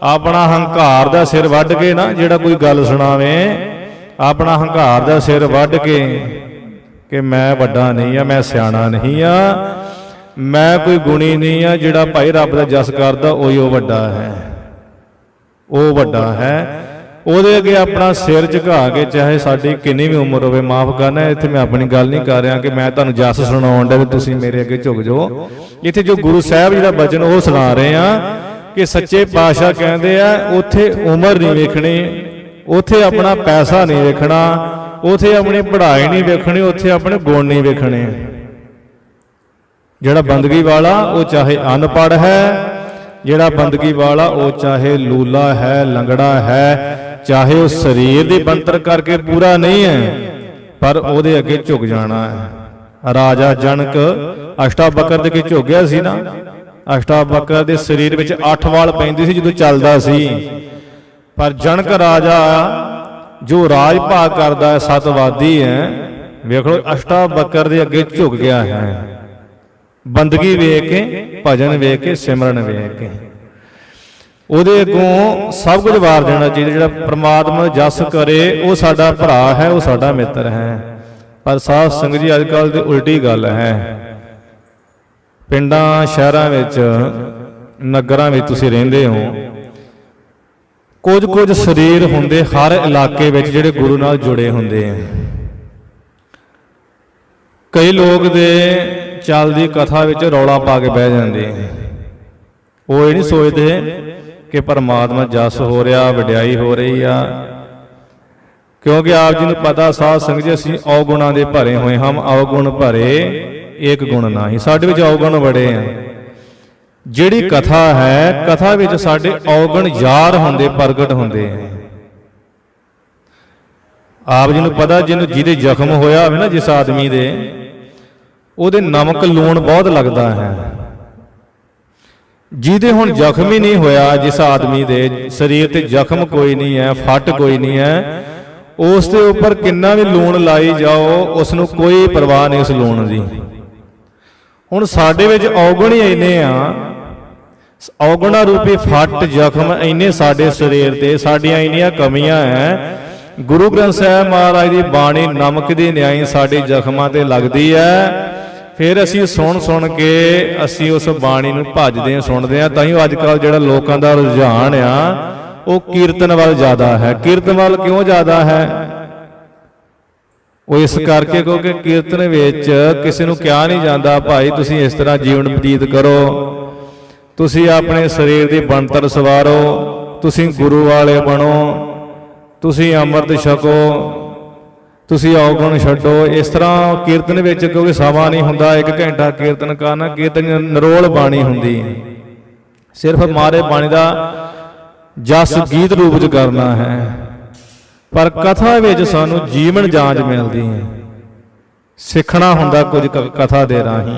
ਆਪਣਾ ਹੰਕਾਰ ਦਾ ਸਿਰ ਵੱਢ ਕੇ ਨਾ, ਜਿਹੜਾ ਕੋਈ ਗੱਲ ਸੁਣਾਵੇ ਆਪਣਾ ਹੰਕਾਰ ਦਾ ਸਿਰ ਵੱਢ ਕੇ ਕਿ ਮੈਂ ਵੱਡਾ ਨਹੀਂ ਆ, ਮੈਂ ਸਿਆਣਾ ਨਹੀਂ ਆ, ਮੈਂ ਕੋਈ ਗੁਣੀ ਨਹੀਂ ਆ, ਜਿਹੜਾ ਭਾਈ ਰੱਬ ਦਾ ਜਸ ਕਰਦਾ ਉਹੀ ਉਹ ਵੱਡਾ ਹੈ, ਉਹ ਵੱਡਾ ਹੈ। ਉਹਦੇ ਅੱਗੇ ਆਪਣਾ ਸਿਰ ਝੁਕਾ ਕੇ ਚਾਹੇ ਸਾਡੀ ਕਿੰਨੀ ਵੀ ਉਮਰ ਹੋਵੇ, ਮਾਫ ਕਰਨਾ ਇੱਥੇ ਮੈਂ ਆਪਣੀ ਗੱਲ ਨਹੀਂ ਕਰ ਰਿਹਾ ਕਿ ਮੈਂ ਤੁਹਾਨੂੰ ਜਸ ਸੁਣਾਉਣ ਦਾ ਵੀ ਤੁਸੀਂ ਮੇਰੇ ਅੱਗੇ ਝੁਕ ਜਾਓ। ਇੱਥੇ ਜੋ ਗੁਰੂ ਸਾਹਿਬ ਜੀ ਦਾ ਬਚਨ ਉਹ ਸੁਣਾ ਰਹੇ ਆ ਕਿ ਸੱਚੇ ਪਾਤਸ਼ਾਹ ਕਹਿੰਦੇ ਆ ਉੱਥੇ ਉਮਰ ਨਹੀਂ ਵੇਖਣੀ, ਉੱਥੇ ਆਪਣਾ ਪੈਸਾ ਨਹੀਂ ਵੇਖਣਾ, ਉੱਥੇ ਆਪਣੀ ਪੜ੍ਹਾਈ ਨਹੀਂ ਵੇਖਣੀ, ਉੱਥੇ ਆਪਣੇ ਗੁਣ ਨਹੀਂ ਵੇਖਣੇ। ਜਿਹੜਾ ਬੰਦਗੀ ਵਾਲਾ ਉਹ ਚਾਹੇ ਅਨਪੜ੍ਹ ਹੈ, ਜਿਹੜਾ ਬੰਦਗੀ ਵਾਲਾ ਉਹ ਚਾਹੇ ਲੂਲਾ ਹੈ, ਲੰਗੜਾ ਹੈ, ਚਾਹੇ ਉਹ ਸਰੀਰ ਦੀ ਬਣਤਰ ਕਰਕੇ ਪੂਰਾ ਨਹੀਂ ਹੈ, ਪਰ ਉਹਦੇ ਅੱਗੇ ਝੁਕ ਜਾਣਾ ਹੈ। ਰਾਜਾ ਜਨਕ ਅਸ਼ਟਾਵਕਰ ਦੇ ਅੱਗੇ ਝੁਕ ਗਿਆ ਸੀ ਨਾ। ਅਸ਼ਟਾਵਕਰ ਦੇ ਸਰੀਰ ਵਿੱਚ 8 ਵਾਲ ਪੈਂਦੇ ਸੀ ਜਦੋਂ ਚੱਲਦਾ ਸੀ, ਪਰ ਜਨਕ ਰਾਜਾ ਜੋ ਰਾਜ ਭਾਗ ਕਰਦਾ ਹੈ, ਸਤਵਾਦੀ ਹੈ, ਵੇਖ ਲਓ ਅਸ਼ਟਾਵਕਰ ਦੇ ਅੱਗੇ ਝੁਕ ਗਿਆ ਹੈ। ਬੰਦਗੀ ਵੇਖ ਕੇ, ਭਜਨ ਵੇਖ ਕੇ, ਸਿਮਰਨ ਵੇਖ ਕੇ ਉਹਦੇ ਅੱਗੋਂ ਸਭ ਕੁਝ ਵਾਰ ਦੇਣਾ ਚਾਹੀਦਾ। ਜਿਹੜਾ ਪ੍ਰਮਾਤਮਾ ਜਸ ਕਰੇ ਉਹ ਸਾਡਾ ਭਰਾ ਹੈ, ਉਹ ਸਾਡਾ ਮਿੱਤਰ ਹੈ। ਪਰ ਸਾਧ ਸੰਗਤ ਜੀ ਅੱਜ ਕੱਲ੍ਹ ਦੀ ਉਲਟੀ ਗੱਲ ਹੈ। ਪਿੰਡਾਂ ਸ਼ਹਿਰਾਂ ਵਿੱਚ ਨਗਰਾਂ ਵਿੱਚ ਤੁਸੀਂ ਰਹਿੰਦੇ ਹੋ, ਕੁਝ ਸਰੀਰ ਹੁੰਦੇ ਹਰ ਇਲਾਕੇ ਵਿੱਚ ਜਿਹੜੇ ਗੁਰੂ ਨਾਲ ਜੁੜੇ ਹੁੰਦੇ ਆ। ਕਈ ਲੋਕ ਦੇ ਚੱਲਦੀ ਕਥਾ ਵਿੱਚ ਰੌਲਾ ਪਾ ਕੇ ਬਹਿ ਜਾਂਦੇ, ਉਹ ਇਹ ਨਹੀਂ ਸੋਚਦੇ ਕਿ ਪਰਮਾਤਮਾ ਜਸ ਹੋ ਰਿਹਾ, ਵਡਿਆਈ ਹੋ ਰਹੀ ਆ। ਕਿਉਂਕਿ ਆਪ ਜੀ ਨੂੰ ਪਤਾ ਸਾਧ ਸੰਗਤ ਜੀ ਅਸੀਂ ਔਗੁਣਾਂ ਦੇ ਭਰੇ ਹੋਏ ਹਮ ਔਗੁਣ ਭਰੇ ਏਕ ਗੁਣ ਨਾਹੀ, ਸਾਡੇ ਵਿੱਚ ਔਗੁਣ ਬੜੇ ਆ। ਜਿਹੜੀ ਕਥਾ ਹੈ, ਕਥਾ ਵਿੱਚ ਸਾਡੇ ਔਗੁਣ ਜ਼ਾਹਰ ਹੁੰਦੇ, ਪ੍ਰਗਟ ਹੁੰਦੇ ਆ। ਆਪ ਜੀ ਨੂੰ ਪਤਾ ਜਿਹਦੇ ਜ਼ਖਮ ਹੋਇਆ ਹੋਵੇ ਨਾ ਜਿਸ ਆਦਮੀ ਦੇ, ਉਹਦੇ ਨਮਕ ਲੂਣ ਬਹੁਤ ਲੱਗਦਾ ਹੈ। ਜਿਹਦੇ ਹੁਣ ਜ਼ਖਮ ਹੀ ਨਹੀਂ ਹੋਇਆ, ਜਿਸ ਆਦਮੀ ਦੇ ਸਰੀਰ ਤੇ ਜ਼ਖਮ ਕੋਈ ਨਹੀਂ ਹੈ, ਫੱਟ ਕੋਈ ਨਹੀਂ ਹੈ, ਉਸ ਦੇ ਉੱਪਰ ਕਿੰਨਾ ਵੀ ਲੂਣ ਲਾਈ ਜਾਓ ਉਸ ਨੂੰ ਕੋਈ ਪਰਵਾਹ ਨਹੀਂ ਉਸ ਲੂਣ ਦੀ। ਹੁਣ ਸਾਡੇ ਵਿੱਚ ਔਗੁਣ ਹੀ ਇੰਨੇ ਆ, ਔਗੁਣਾ ਰੂਪੀ ਫੱਟ ਜ਼ਖਮ ਇੰਨੇ ਸਾਡੇ ਸਰੀਰ ਤੇ, ਸਾਡੀਆਂ ਇੰਨੀਆਂ ਕਮੀਆਂ ਹੈ। ਗੁਰੂ ਗ੍ਰੰਥ ਸਾਹਿਬ ਮਹਾਰਾਜ ਦੀ ਬਾਣੀ ਨਮਕ ਦੀ ਨਿਆਈ ਸਾਡੇ ਜ਼ਖਮਾਂ ਤੇ ਲੱਗਦੀ ਹੈ। ਫਿਰ ਅਸੀਂ ਸੁਣ ਕੇ ਅਸੀਂ ਉਸ ਬਾਣੀ ਨੂੰ ਭੱਜਦੇ ਹਾਂ, ਸੁਣਦੇ ਹਾਂ। ਤਾਂ ਹੀ ਅੱਜ ਕੱਲ੍ਹ ਜਿਹੜਾ ਲੋਕਾਂ ਦਾ ਰੁਝਾਨ ਆ ਉਹ ਕੀਰਤਨ ਵੱਲ ਜ਼ਿਆਦਾ ਹੈ। ਕੀਰਤਨ ਵੱਲ ਕਿਉਂ ਜ਼ਿਆਦਾ ਹੈ? ਉਹ ਇਸ ਕਰਕੇ ਕਿਉਂਕਿ ਕੀਰਤਨ ਵਿੱਚ ਕਿਸੇ ਨੂੰ ਕਿਹਾ ਨਹੀਂ ਜਾਂਦਾ ਭਾਈ ਤੁਸੀਂ ਇਸ ਤਰ੍ਹਾਂ ਜੀਵਨ ਬਤੀਤ ਕਰੋ, ਤੁਸੀਂ ਆਪਣੇ ਸਰੀਰ ਦੀ ਬਣਤਰ ਸਵਾਰੋ, ਤੁਸੀਂ ਗੁਰੂ ਵਾਲੇ ਬਣੋ, ਤੁਸੀਂ ਅੰਮ੍ਰਿਤ ਛਕੋ, ਤੁਸੀਂ ਔਗੁਣ ਛੱਡੋ। ਇਸ ਤਰ੍ਹਾਂ ਕੀਰਤਨ ਵਿੱਚ ਕਿਉਂਕਿ ਸਮਾਂ ਨਹੀਂ ਹੁੰਦਾ 1 ਘੰਟਾ ਕੀਰਤਨ ਕਰਨਾ, ਕੀਰਤਨ ਨਿਰੋਲ ਬਾਣੀ ਹੁੰਦੀ ਹੈ, ਸਿਰਫ ਮਾਰੇ ਬਾਣੀ ਦਾ ਜਸ ਗੀਤ ਰੂਪ ਚ ਕਰਨਾ ਹੈ। ਪਰ ਕਥਾ ਵਿੱਚ ਸਾਨੂੰ ਜੀਵਨ ਜਾਂਚ ਮਿਲਦੀ ਹੈ, ਸਿੱਖਣਾ ਹੁੰਦਾ ਕੁਝ ਕਥਾ ਦੇ ਰਾਹੀਂ।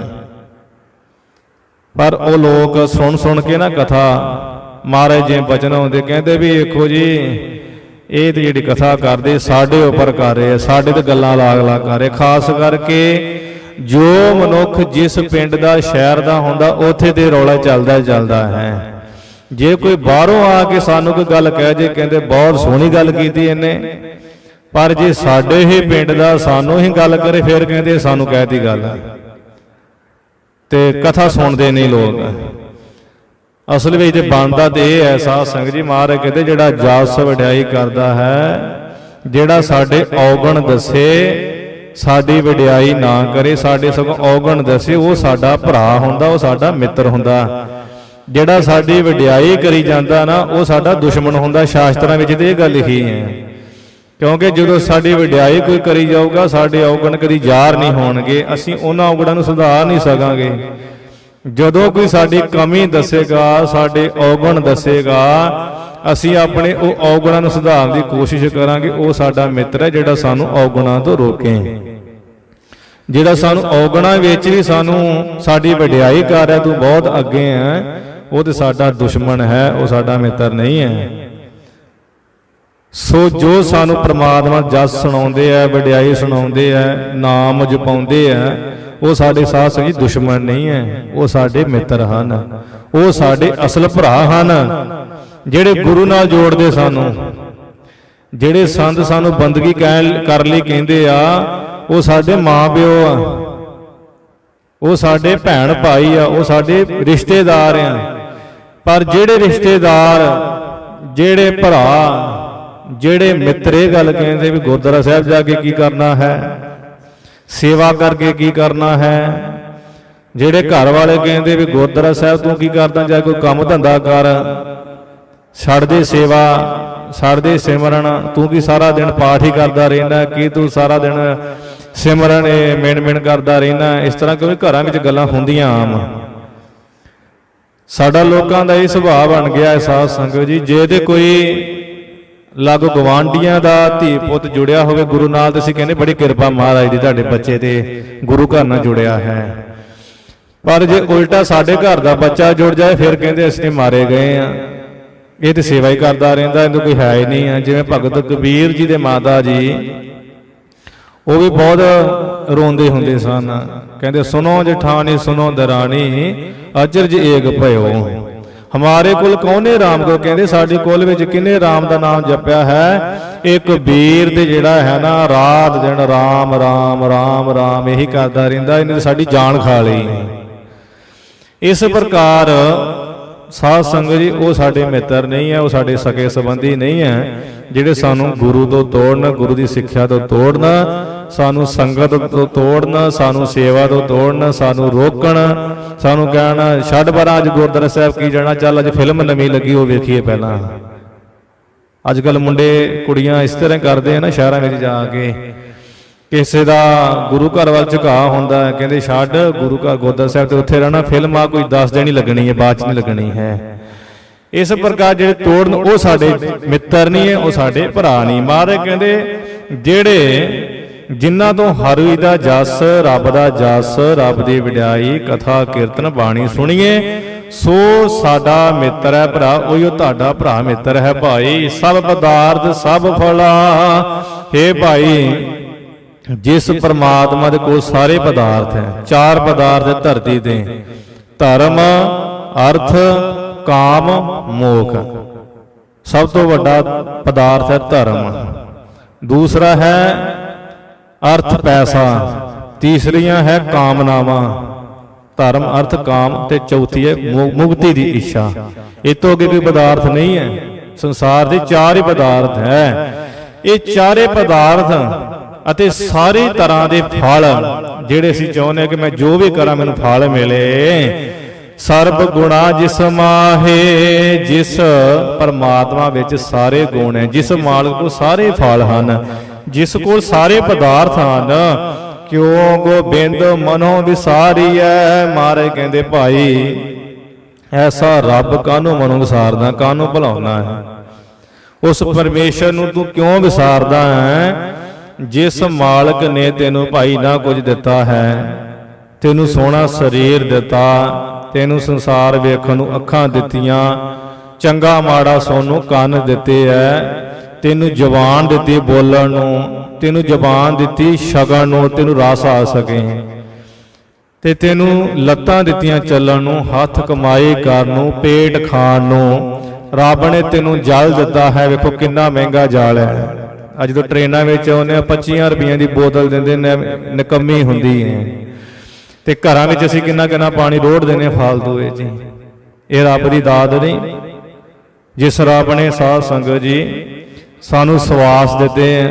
ਪਰ ਉਹ ਲੋਕ ਸੁਣ ਕੇ ਨਾ ਕਥਾ ਮਹਾਰਾਜ ਜੀ ਬਚਨ ਆਉਂਦੇ ਕਹਿੰਦੇ ਵੀ ਵੇਖੋ ਜੀ ਇਹ ਤੇ ਜਿਹੜੀ ਕਥਾ ਕਰਦੇ ਸਾਡੇ ਉੱਪਰ ਕਰ ਰਹੇ, ਸਾਡੇ ਤੇ ਗੱਲਾਂ ਲਾਗ ਕਰ ਰਹੇ। ਖਾਸ ਕਰਕੇ ਜੋ ਮਨੁੱਖ ਜਿਸ ਪਿੰਡ ਦਾ ਸ਼ਹਿਰ ਦਾ ਹੁੰਦਾ ਉੱਥੇ ਤੇ ਰੌਲਾ ਚੱਲਦਾ ਹੈ। ਜੇ ਕੋਈ ਬਾਹਰੋਂ ਆ ਕੇ ਸਾਨੂੰ ਕੋਈ ਗੱਲ ਕਹਿ ਜੇ, ਕਹਿੰਦੇ ਬਹੁਤ ਸੋਹਣੀ ਗੱਲ ਕੀਤੀ ਇਹਨੇ, ਪਰ ਜੇ ਸਾਡੇ ਹੀ ਪਿੰਡ ਦਾ ਸਾਨੂੰ ਹੀ ਗੱਲ ਕਰੇ ਫਿਰ ਕਹਿੰਦੇ ਸਾਨੂੰ ਕਹਿਤੀ ਗੱਲ, ਤੇ ਕਥਾ ਸੁਣਦੇ ਨਹੀਂ ਲੋਕ। ਅਸਲ ਵਿੱਚ ਤੇ ਬਣਦਾ ਤੇ ਇਹ ਹੈ ਸਾਧ ਸੰਗਤ ਜੀ, ਮਹਾਰਾਜ ਕਹਿੰਦੇ ਜਿਹੜਾ ਜਸ ਵਡਿਆਈ ਕਰਦਾ ਹੈ, ਜਿਹੜਾ ਸਾਡੇ ਔਗਣ ਦੱਸੇ ਸਾਡੀ ਵਡਿਆਈ ਨਾ ਕਰੇ, ਸਾਡੇ ਸਗੋਂ ਔਗਣ ਦੱਸੇ, ਉਹ ਸਾਡਾ ਭਰਾ ਹੁੰਦਾ, ਉਹ ਸਾਡਾ ਮਿੱਤਰ ਹੁੰਦਾ। ਜਿਹੜਾ ਸਾਡੀ ਵਡਿਆਈ ਕਰੀ ਜਾਂਦਾ ਨਾ ਉਹ ਸਾਡਾ ਦੁਸ਼ਮਣ ਹੁੰਦਾ। ਸ਼ਾਸਤਰਾਂ ਵਿੱਚ ਤੇ ਇਹ ਗੱਲ ਲਿਖੀ ਹੈ, ਕਿਉਂਕਿ ਜਦੋਂ ਸਾਡੀ ਵਡਿਆਈ ਕੋਈ ਕਰੀ ਜਾਊਗਾ ਸਾਡੇ ਔਗਣ ਕਦੀ ਜ਼ਾਹਰ ਨਹੀਂ ਹੋਣਗੇ, ਅਸੀਂ ਉਹਨਾਂ ਔਗਣਾਂ ਨੂੰ ਸੁਧਾਰ ਨਹੀਂ ਸਕਾਂਗੇ। ਜਦੋਂ ਕੋਈ ਸਾਡੀ ਕਮੀ ਦੱਸੇਗਾ, ਸਾਡੇ ਔਗਣ ਦੱਸੇਗਾ, ਅਸੀਂ ਆਪਣੇ ਉਹ ਔਗਣਾਂ ਨੂੰ ਸੁਧਾਰਨ ਦੀ ਕੋਸ਼ਿਸ਼ ਕਰਾਂਗੇ। ਉਹ ਸਾਡਾ ਮਿੱਤਰ ਹੈ ਜਿਹੜਾ ਸਾਨੂੰ ਔਗਣਾਂ ਤੋਂ ਰੋਕੇ। ਜਿਹੜਾ ਸਾਨੂੰ ਔਗਣਾਂ ਵਿੱਚ ਵੀ ਸਾਨੂੰ ਸਾਡੀ ਵਡਿਆਈ ਕਰ ਰਿਹਾ, ਤੂੰ ਬਹੁਤ ਅੱਗੇ ਹੈ, ਉਹ ਤੇ ਸਾਡਾ ਦੁਸ਼ਮਣ ਹੈ, ਉਹ ਸਾਡਾ ਮਿੱਤਰ ਨਹੀਂ ਹੈ। ਸੋ ਜੋ ਸਾਨੂੰ ਪ੍ਰਮਾਤਮਾ ਜਸ ਸੁਣਾਉਂਦੇ ਆ, ਵਡਿਆਈ ਸੁਣਾਉਂਦੇ ਆ, ਨਾਮ ਜਪਾਉਂਦੇ ਆ, ਉਹ ਸਾਡੇ ਸਾਧ ਸੰਗਤ ਜੀ ਦੁਸ਼ਮਣ ਨਹੀਂ ਹੈ, ਉਹ ਸਾਡੇ ਮਿੱਤਰ ਹਨ, ਉਹ ਸਾਡੇ ਅਸਲ ਭਰਾ ਹਨ, ਜਿਹੜੇ ਗੁਰੂ ਨਾਲ ਜੋੜਦੇ ਸਾਨੂੰ। ਜਿਹੜੇ ਸੰਤ ਸਾਨੂੰ ਬੰਦਗੀ ਕਰ ਲਈ ਕਹਿੰਦੇ ਆ, ਉਹ ਸਾਡੇ ਮਾਂ ਪਿਓ ਆ, ਉਹ ਸਾਡੇ ਭੈਣ ਭਾਈ ਆ, ਉਹ ਸਾਡੇ ਰਿਸ਼ਤੇਦਾਰ ਆ। ਪਰ ਜਿਹੜੇ ਰਿਸ਼ਤੇਦਾਰ, ਜਿਹੜੇ ਭਰਾ, ਜਿਹੜੇ ਮਿੱਤਰ ਇਹ ਗੱਲ ਕਹਿੰਦੇ ਵੀ ਗੁਰਦੁਆਰਾ ਸਾਹਿਬ ਜਾ ਕੇ ਕੀ ਕਰਨਾ ਹੈ, ਸੇਵਾ ਕਰਕੇ ਕੀ ਕਰਨਾ ਹੈ। ਜਿਹੜੇ ਘਰ ਵਾਲੇ ਕਹਿੰਦੇ ਵੀ ਗੁਰਦੁਆਰਾ ਸਾਹਿਬ ਤੂੰ ਕੀ ਕਰਦਾ, ਜਾਂ ਕੋਈ ਕੰਮ ਧੰਦਾ ਕਰ, ਛੱਡ ਦੇ ਸੇਵਾ, ਛੱਡ ਦੇ ਸਿਮਰਨ, ਤੂੰ ਕੀ ਸਾਰਾ ਦਿਨ ਪਾਠ ਹੀ ਕਰਦਾ ਰਹਿੰਦਾ, ਕੀ ਤੂੰ ਸਾਰਾ ਦਿਨ ਸਿਮਰਨ ਮਿਣ ਕਰਦਾ ਰਹਿੰਦਾ। ਇਸ ਤਰ੍ਹਾਂ ਕਿਉਂਕਿ ਘਰਾਂ ਵਿੱਚ ਗੱਲਾਂ ਹੁੰਦੀਆਂ ਆਮ। ਸਾਡਾ ਲੋਕਾਂ ਦਾ ਇਹ ਸੁਭਾਅ ਬਣ ਗਿਆ ਹੈ ਸਾਧ ਸੰਗਤ ਜੀ, ਜੇ ਤੇ ਕੋਈ ਲਾਗੂ ਗਵਾਂਢੀਆਂ ਦਾ ਧੀ ਪੁੱਤ ਜੁੜਿਆ ਹੋਵੇ ਗੁਰੂ ਨਾਲ, ਤੇ ਅਸੀਂ ਕਹਿੰਦੇ ਬੜੀ ਕਿਰਪਾ ਮਹਾਰਾਜ ਦੀ, ਤੁਹਾਡੇ ਬੱਚੇ ਤੇ ਗੁਰੂ ਘਰ ਨਾਲ ਜੁੜਿਆ ਹੈ। ਪਰ ਜੇ ਉਲਟਾ ਸਾਡੇ ਘਰ ਦਾ ਬੱਚਾ ਜੁੜ ਜਾਏ ਫਿਰ ਕਹਿੰਦੇ ਅਸੀਂ ਮਾਰੇ ਗਏ ਆ, ਇਹ ਤੇ ਸੇਵਾ ਹੀ ਕਰਦਾ ਰਹਿੰਦਾ, ਇਹਨੂੰ ਕੋਈ ਹੈ ਹੀ ਨਹੀਂ ਹੈ। ਜਿਵੇਂ ਭਗਤ ਕਬੀਰ ਜੀ ਦੇ ਮਾਤਾ ਜੀ, ਉਹ ਵੀ ਬਹੁਤ ਰੋਂਦੇ ਹੁੰਦੇ ਸਨ, ਕਹਿੰਦੇ ਸੁਨੋ ਜਠਾਣੀ ਸੁਨੋ ਦਰਾਣੀ ਅਚਰਜ ਏਕ ਭਇਓ, ਹਮਾਰੇ ਕੁਲ ਕੌਨੇ ਰਾਮ ਕੋ, ਕਹਿੰਦੇ ਸਾਡੇ ਕੁਲ ਵਿੱਚ ਕਿੰਨੇ ਰਾਮ ਦਾ ਨਾਮ ਜਪਿਆ ਹੈ। ਇਹ ਕਬੀਰ ਤੇ ਜਿਹੜਾ ਹੈ ਨਾ ਰਾਤ ਦਿਨ ਰਾਮ ਰਾਮ ਰਾਮ ਰਾਮ ਇਹੀ ਕਰਦਾ ਰਹਿੰਦਾ, ਇਹਨੇ ਸਾਡੀ ਜਾਨ ਖਾ ਲਈ। ਇਸ ਪ੍ਰਕਾਰ ਸਾਧ ਸੰਗਤ ਜੀ ਉਹ ਸਾਡੇ ਮਿੱਤਰ ਨਹੀਂ ਹੈ, ਉਹ ਸਾਡੇ ਸਕੇ ਸੰਬੰਧੀ ਨਹੀਂ ਹੈ, ਜਿਹੜੇ ਸਾਨੂੰ ਗੁਰੂ ਤੋਂ ਤੋੜਨ, ਗੁਰੂ ਦੀ ਸਿੱਖਿਆ ਤੋਂ ਤੋੜਨ, ਸਾਨੂੰ ਸੰਗਤ ਤੋਂ ਤੋੜਨ, ਸਾਨੂੰ ਸੇਵਾ ਤੋਂ ਤੋੜਨ, ਸਾਨੂੰ ਰੋਕਣ, ਸਾਨੂੰ ਕਹਿਣ ਛੱਡ ਪਰਾਂ ਅੱਜ ਗੁਰਦੁਆਰਾ ਸਾਹਿਬ ਕੀ ਜਾਣਾ, ਚੱਲ ਅੱਜ ਫਿਲਮ ਨਵੀਂ ਲੱਗੀ ਉਹ ਵੇਖੀਏ ਪਹਿਲਾਂ। ਅੱਜ ਕੱਲ੍ਹ ਮੁੰਡੇ ਕੁੜੀਆਂ ਇਸ ਤਰ੍ਹਾਂ ਕਰਦੇ ਆ ਨਾ, ਸ਼ਹਿਰਾਂ ਵਿੱਚ ਜਾ ਕੇ ਕਿਸੇ ਦਾ ਗੁਰੂ ਘਰ ਵੱਲ ਝੁਕਾਅ ਹੁੰਦਾ, ਕਹਿੰਦੇ ਛੱਡ ਗੁਰੂ ਘਰ ਗੁਰਦੁਆਰਾ ਸਾਹਿਬ ਤੇ ਉੱਥੇ ਰਹਿਣਾ, ਫਿਲਮ ਆ ਕੋਈ 10 ਦਿਨ ਹੀ ਲੱਗਣੀ ਹੈ, ਬਾਅਦ 'ਚ ਨਹੀਂ ਲੱਗਣੀ ਹੈ। ਇਸ ਪ੍ਰਕਾਰ ਜਿਹੜੇ ਤੋੜਨ ਉਹ ਸਾਡੇ ਮਿੱਤਰ ਨਹੀਂ ਹੈ, ਉਹ ਸਾਡੇ ਭਰਾ ਨਹੀਂ। ਮਹਾਰਾਜ ਕਹਿੰਦੇ ਜਿਹੜੇ ਜਿਨ੍ਹਾਂ ਤੋਂ ਹਰਿ ਦਾ ਜਸ, ਰੱਬ ਦਾ ਜਸ, ਰੱਬ ਦੀ ਵਡਿਆਈ, ਕਥਾ ਕੀਰਤਨ ਬਾਣੀ ਸੁਣੀਏ, ਸੋ ਸਾਡਾ ਮਿੱਤਰ ਹੈ ਭਰਾ, ਉਹੀ ਤੁਹਾਡਾ ਭਰਾ ਮਿੱਤਰ ਹੈ ਭਾਈ। ਸਭ ਪਦਾਰਥ ਸਭ ਫਲਾ, ਹੇ ਭਾਈ ਜਿਸ ਪਰਮਾਤਮਾ ਦੇ ਕੋਲ ਸਾਰੇ ਪਦਾਰਥ ਹੈ, 4 ਪਦਾਰਥ ਧਰਤੀ ਤੇ, ਧਰਮ, ਅਰਥ, ਕਾਮ, ਮੋਖ। ਸਭ ਤੋਂ ਵੱਡਾ ਪਦਾਰਥ ਹੈ ਧਰਮ, ਦੂਸਰਾ ਹੈ ਅਰਥ ਪੈਸਾ, ਤੀਸਰੀਆਂ ਹੈ ਕਾਮਨਾਵਾਂ, ਧਰਮ ਅਰਥ ਕਾਮ, ਤੇ ਚੌਥੀ ਹੈ ਮੁਕਤੀ ਦੀ ਇੱਛਾ। ਇਹ ਤੋਂ ਅੱਗੇ ਕੋਈ ਪਦਾਰਥ ਨਹੀਂ ਹੈ ਸੰਸਾਰ ਦੇ, 4 ਹੀ ਪਦਾਰਥ ਹੈ। ਇਹ ਚਾਰੇ ਪਦਾਰਥ ਅਤੇ ਸਾਰੀ ਤਰ੍ਹਾਂ ਦੇ ਫਲ ਜਿਹੜੇ ਅਸੀਂ ਚਾਹੁੰਦੇ ਹਾਂ ਕਿ ਮੈਂ ਜੋ ਵੀ ਕਰਾਂ ਮੈਨੂੰ ਫਲ ਮਿਲੇ, ਸਰਬ ਗੁਣਾ ਜਿਸ ਮਾਹੇ, ਜਿਸ ਪਰਮਾਤਮਾ ਵਿੱਚ ਸਾਰੇ ਗੁਣ ਹੈ, ਜਿਸ ਮਾਲਕ ਕੋਲ ਸਾਰੇ ਫਲ ਹਨ, ਜਿਸ ਕੋਲ ਸਾਰੇ ਪਦਾਰਥ ਹਨ, ਕਿਉ ਗੋਬਿੰਦ ਮਨੋ ਵਿਸਾਰੀਐ। ਮਹਾਰਾਜ ਕਹਿੰਦੇ ਭਾਈ ਐਸਾ ਰੱਬ ਕਾਹਨੂੰ ਮਨੋਂ ਵਿਸਾਰਦਾ, ਕਾਹਨੂੰ ਭੁਲਾਉਣਾ ਹੈ? ਉਸ ਪਰਮੇਸ਼ਰ ਨੂੰ ਤੂੰ ਕਿਉਂ ਵਿਸਾਰਦਾ ਹੈ ਜਿਸ ਮਾਲਕ ਨੇ ਤੈਨੂੰ ਭਾਈ ਨਾ ਕੁਝ ਦਿੱਤਾ ਹੈ, ਤੈਨੂੰ ਸੋਹਣਾ ਸਰੀਰ ਦਿੱਤਾ, ਤੈਨੂੰ ਸੰਸਾਰ ਵੇਖਣ ਨੂੰ ਅੱਖਾਂ ਦਿੱਤੀਆਂ, ਚੰਗਾ ਮਾੜਾ ਸੋਨੂੰ ਕੰਨ ਦਿੱਤੇ ਐ, ਤੈਨੂੰ ਜ਼ੁਬਾਨ ਦਿੱਤੀ ਬੋਲਣ ਨੂੰ, ਤੈਨੂੰ ਜ਼ੁਬਾਨ ਦਿੱਤੀ ਸ਼ਗਨ ਨੂੰ, ਤੈਨੂੰ ਰਸ ਆ ਸਕੇ, ਤੇ ਤੈਨੂੰ ਲੱਤਾਂ ਦਿੱਤੀਆਂ ਚੱਲਣ ਨੂੰ, ਹੱਥ ਕਮਾਈ ਕਰਨ ਨੂੰ, ਪੇਟ ਖਾਣ ਨੂੰ। ਰੱਬ ਨੇ ਤੈਨੂੰ ਜਲ ਦਿੱਤਾ ਹੈ। ਵੇਖੋ ਕਿੰਨਾ ਮਹਿੰਗਾ ਜਲ ਹੈ। ਅੱਜ ਜਦੋਂ ਟ੍ਰੇਨਾਂ ਵਿੱਚ ਆਉਂਦੇ 25 ਰੁਪਈਆਂ ਦੀ ਬੋਤਲ ਦਿੰਦੇ ਨਿਕੰਮੀ ਹੁੰਦੀ ਹੈ, ਤੇ ਘਰਾਂ ਵਿੱਚ ਅਸੀਂ ਕਿੰਨਾ ਕਿੰਨਾ ਪਾਣੀ ਰੋੜ ਦਿੰਦੇ ਫਾਲਤੂ ਵਿੱਚ। ਇਹ ਰੱਬ ਦੀ ਦਾਤ ਨਹੀਂ। ਜਿਸ ਰੱਬ ਨੇ ਸਾਧ ਸੰਗਤ ਜੀ ਸਾਨੂੰ ਸਵਾਸ ਦਿੱਤੇ ਆ,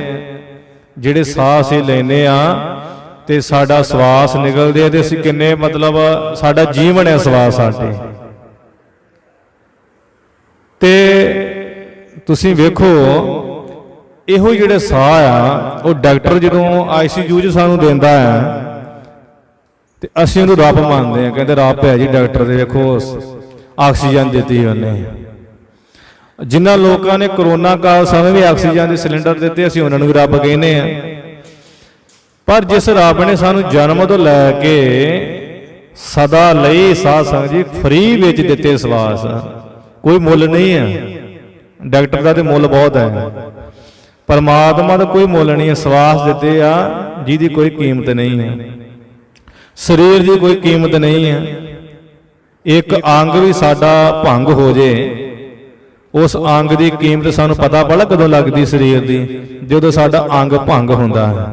ਜਿਹੜੇ ਸਾਹ ਅਸੀਂ ਲੈਂਦੇ ਆ ਤੇ ਸਾਡਾ ਸਵਾਸ ਨਿਕਲਦੇ ਆ, ਤੇ ਅਸੀਂ ਕਿੰਨੇ ਮਤਲਬ ਸਾਡਾ ਜੀਵਨ ਹੈ ਸਵਾਸ ਸਾਡੇ। ਤੇ ਤੁਸੀਂ ਵੇਖੋ ਇਹੋ ਜਿਹੜੇ ਸਾਹ ਆ ਉਹ ਡਾਕਟਰ ਜਦੋਂ ICU 'ਚ ਸਾਨੂੰ ਦਿੰਦਾ ਹੈ ਤੇ ਅਸੀਂ ਉਹਨੂੰ ਰੱਬ ਮੰਨਦੇ ਹਾਂ, ਕਹਿੰਦੇ ਰੱਬ ਹੈ ਜੀ ਡਾਕਟਰ ਦੇ। ਵੇਖੋ ਆਕਸੀਜਨ ਦਿੱਤੀ ਉਹਨੇ। ਜਿਨ੍ਹਾਂ ਲੋਕਾਂ ਨੇ ਕਰੋਨਾ ਕਾਲ ਸਮੇਂ ਵੀ ਆਕਸੀਜਨ ਦੇ ਸਿਲੰਡਰ ਦਿੱਤੇ, ਅਸੀਂ ਉਹਨਾਂ ਨੂੰ ਵੀ ਰੱਬ ਕਹਿੰਦੇ ਆ। ਪਰ ਜਿਸ ਰੱਬ ਨੇ ਸਾਨੂੰ ਜਨਮ ਤੋਂ ਲੈ ਕੇ ਸਦਾ ਲਈ ਸਾਧ ਸੰਗਤ ਜੀ ਫ੍ਰੀ ਵਿੱਚ ਦਿੱਤੇ ਸਵਾਸ, ਕੋਈ ਮੁੱਲ ਨਹੀਂ ਹੈ। ਡਾਕਟਰ ਦਾ ਤੇ ਮੁੱਲ ਬਹੁਤ ਹੈ, ਪਰਮਾਤਮਾ ਦਾ ਕੋਈ ਮੁੱਲ ਨਹੀਂ ਹੈ। ਸਵਾਸ ਦਿੱਤੇ ਆ ਜਿਹਦੀ ਕੋਈ ਕੀਮਤ ਨਹੀਂ ਹੈ, ਸਰੀਰ ਦੀ ਕੋਈ ਕੀਮਤ ਨਹੀਂ ਹੈ। ਇੱਕ ਅੰਗ ਵੀ ਸਾਡਾ ਭੰਗ ਹੋ ਜੇ, ਉਸ ਅੰਗ ਦੀ ਕੀਮਤ ਸਾਨੂੰ ਪਤਾ ਪੜਾ ਕਦੋਂ ਲੱਗਦੀ ਸਰੀਰ ਦੀ? ਜਦੋਂ ਸਾਡਾ ਅੰਗ ਭੰਗ ਹੁੰਦਾ ਹੈ।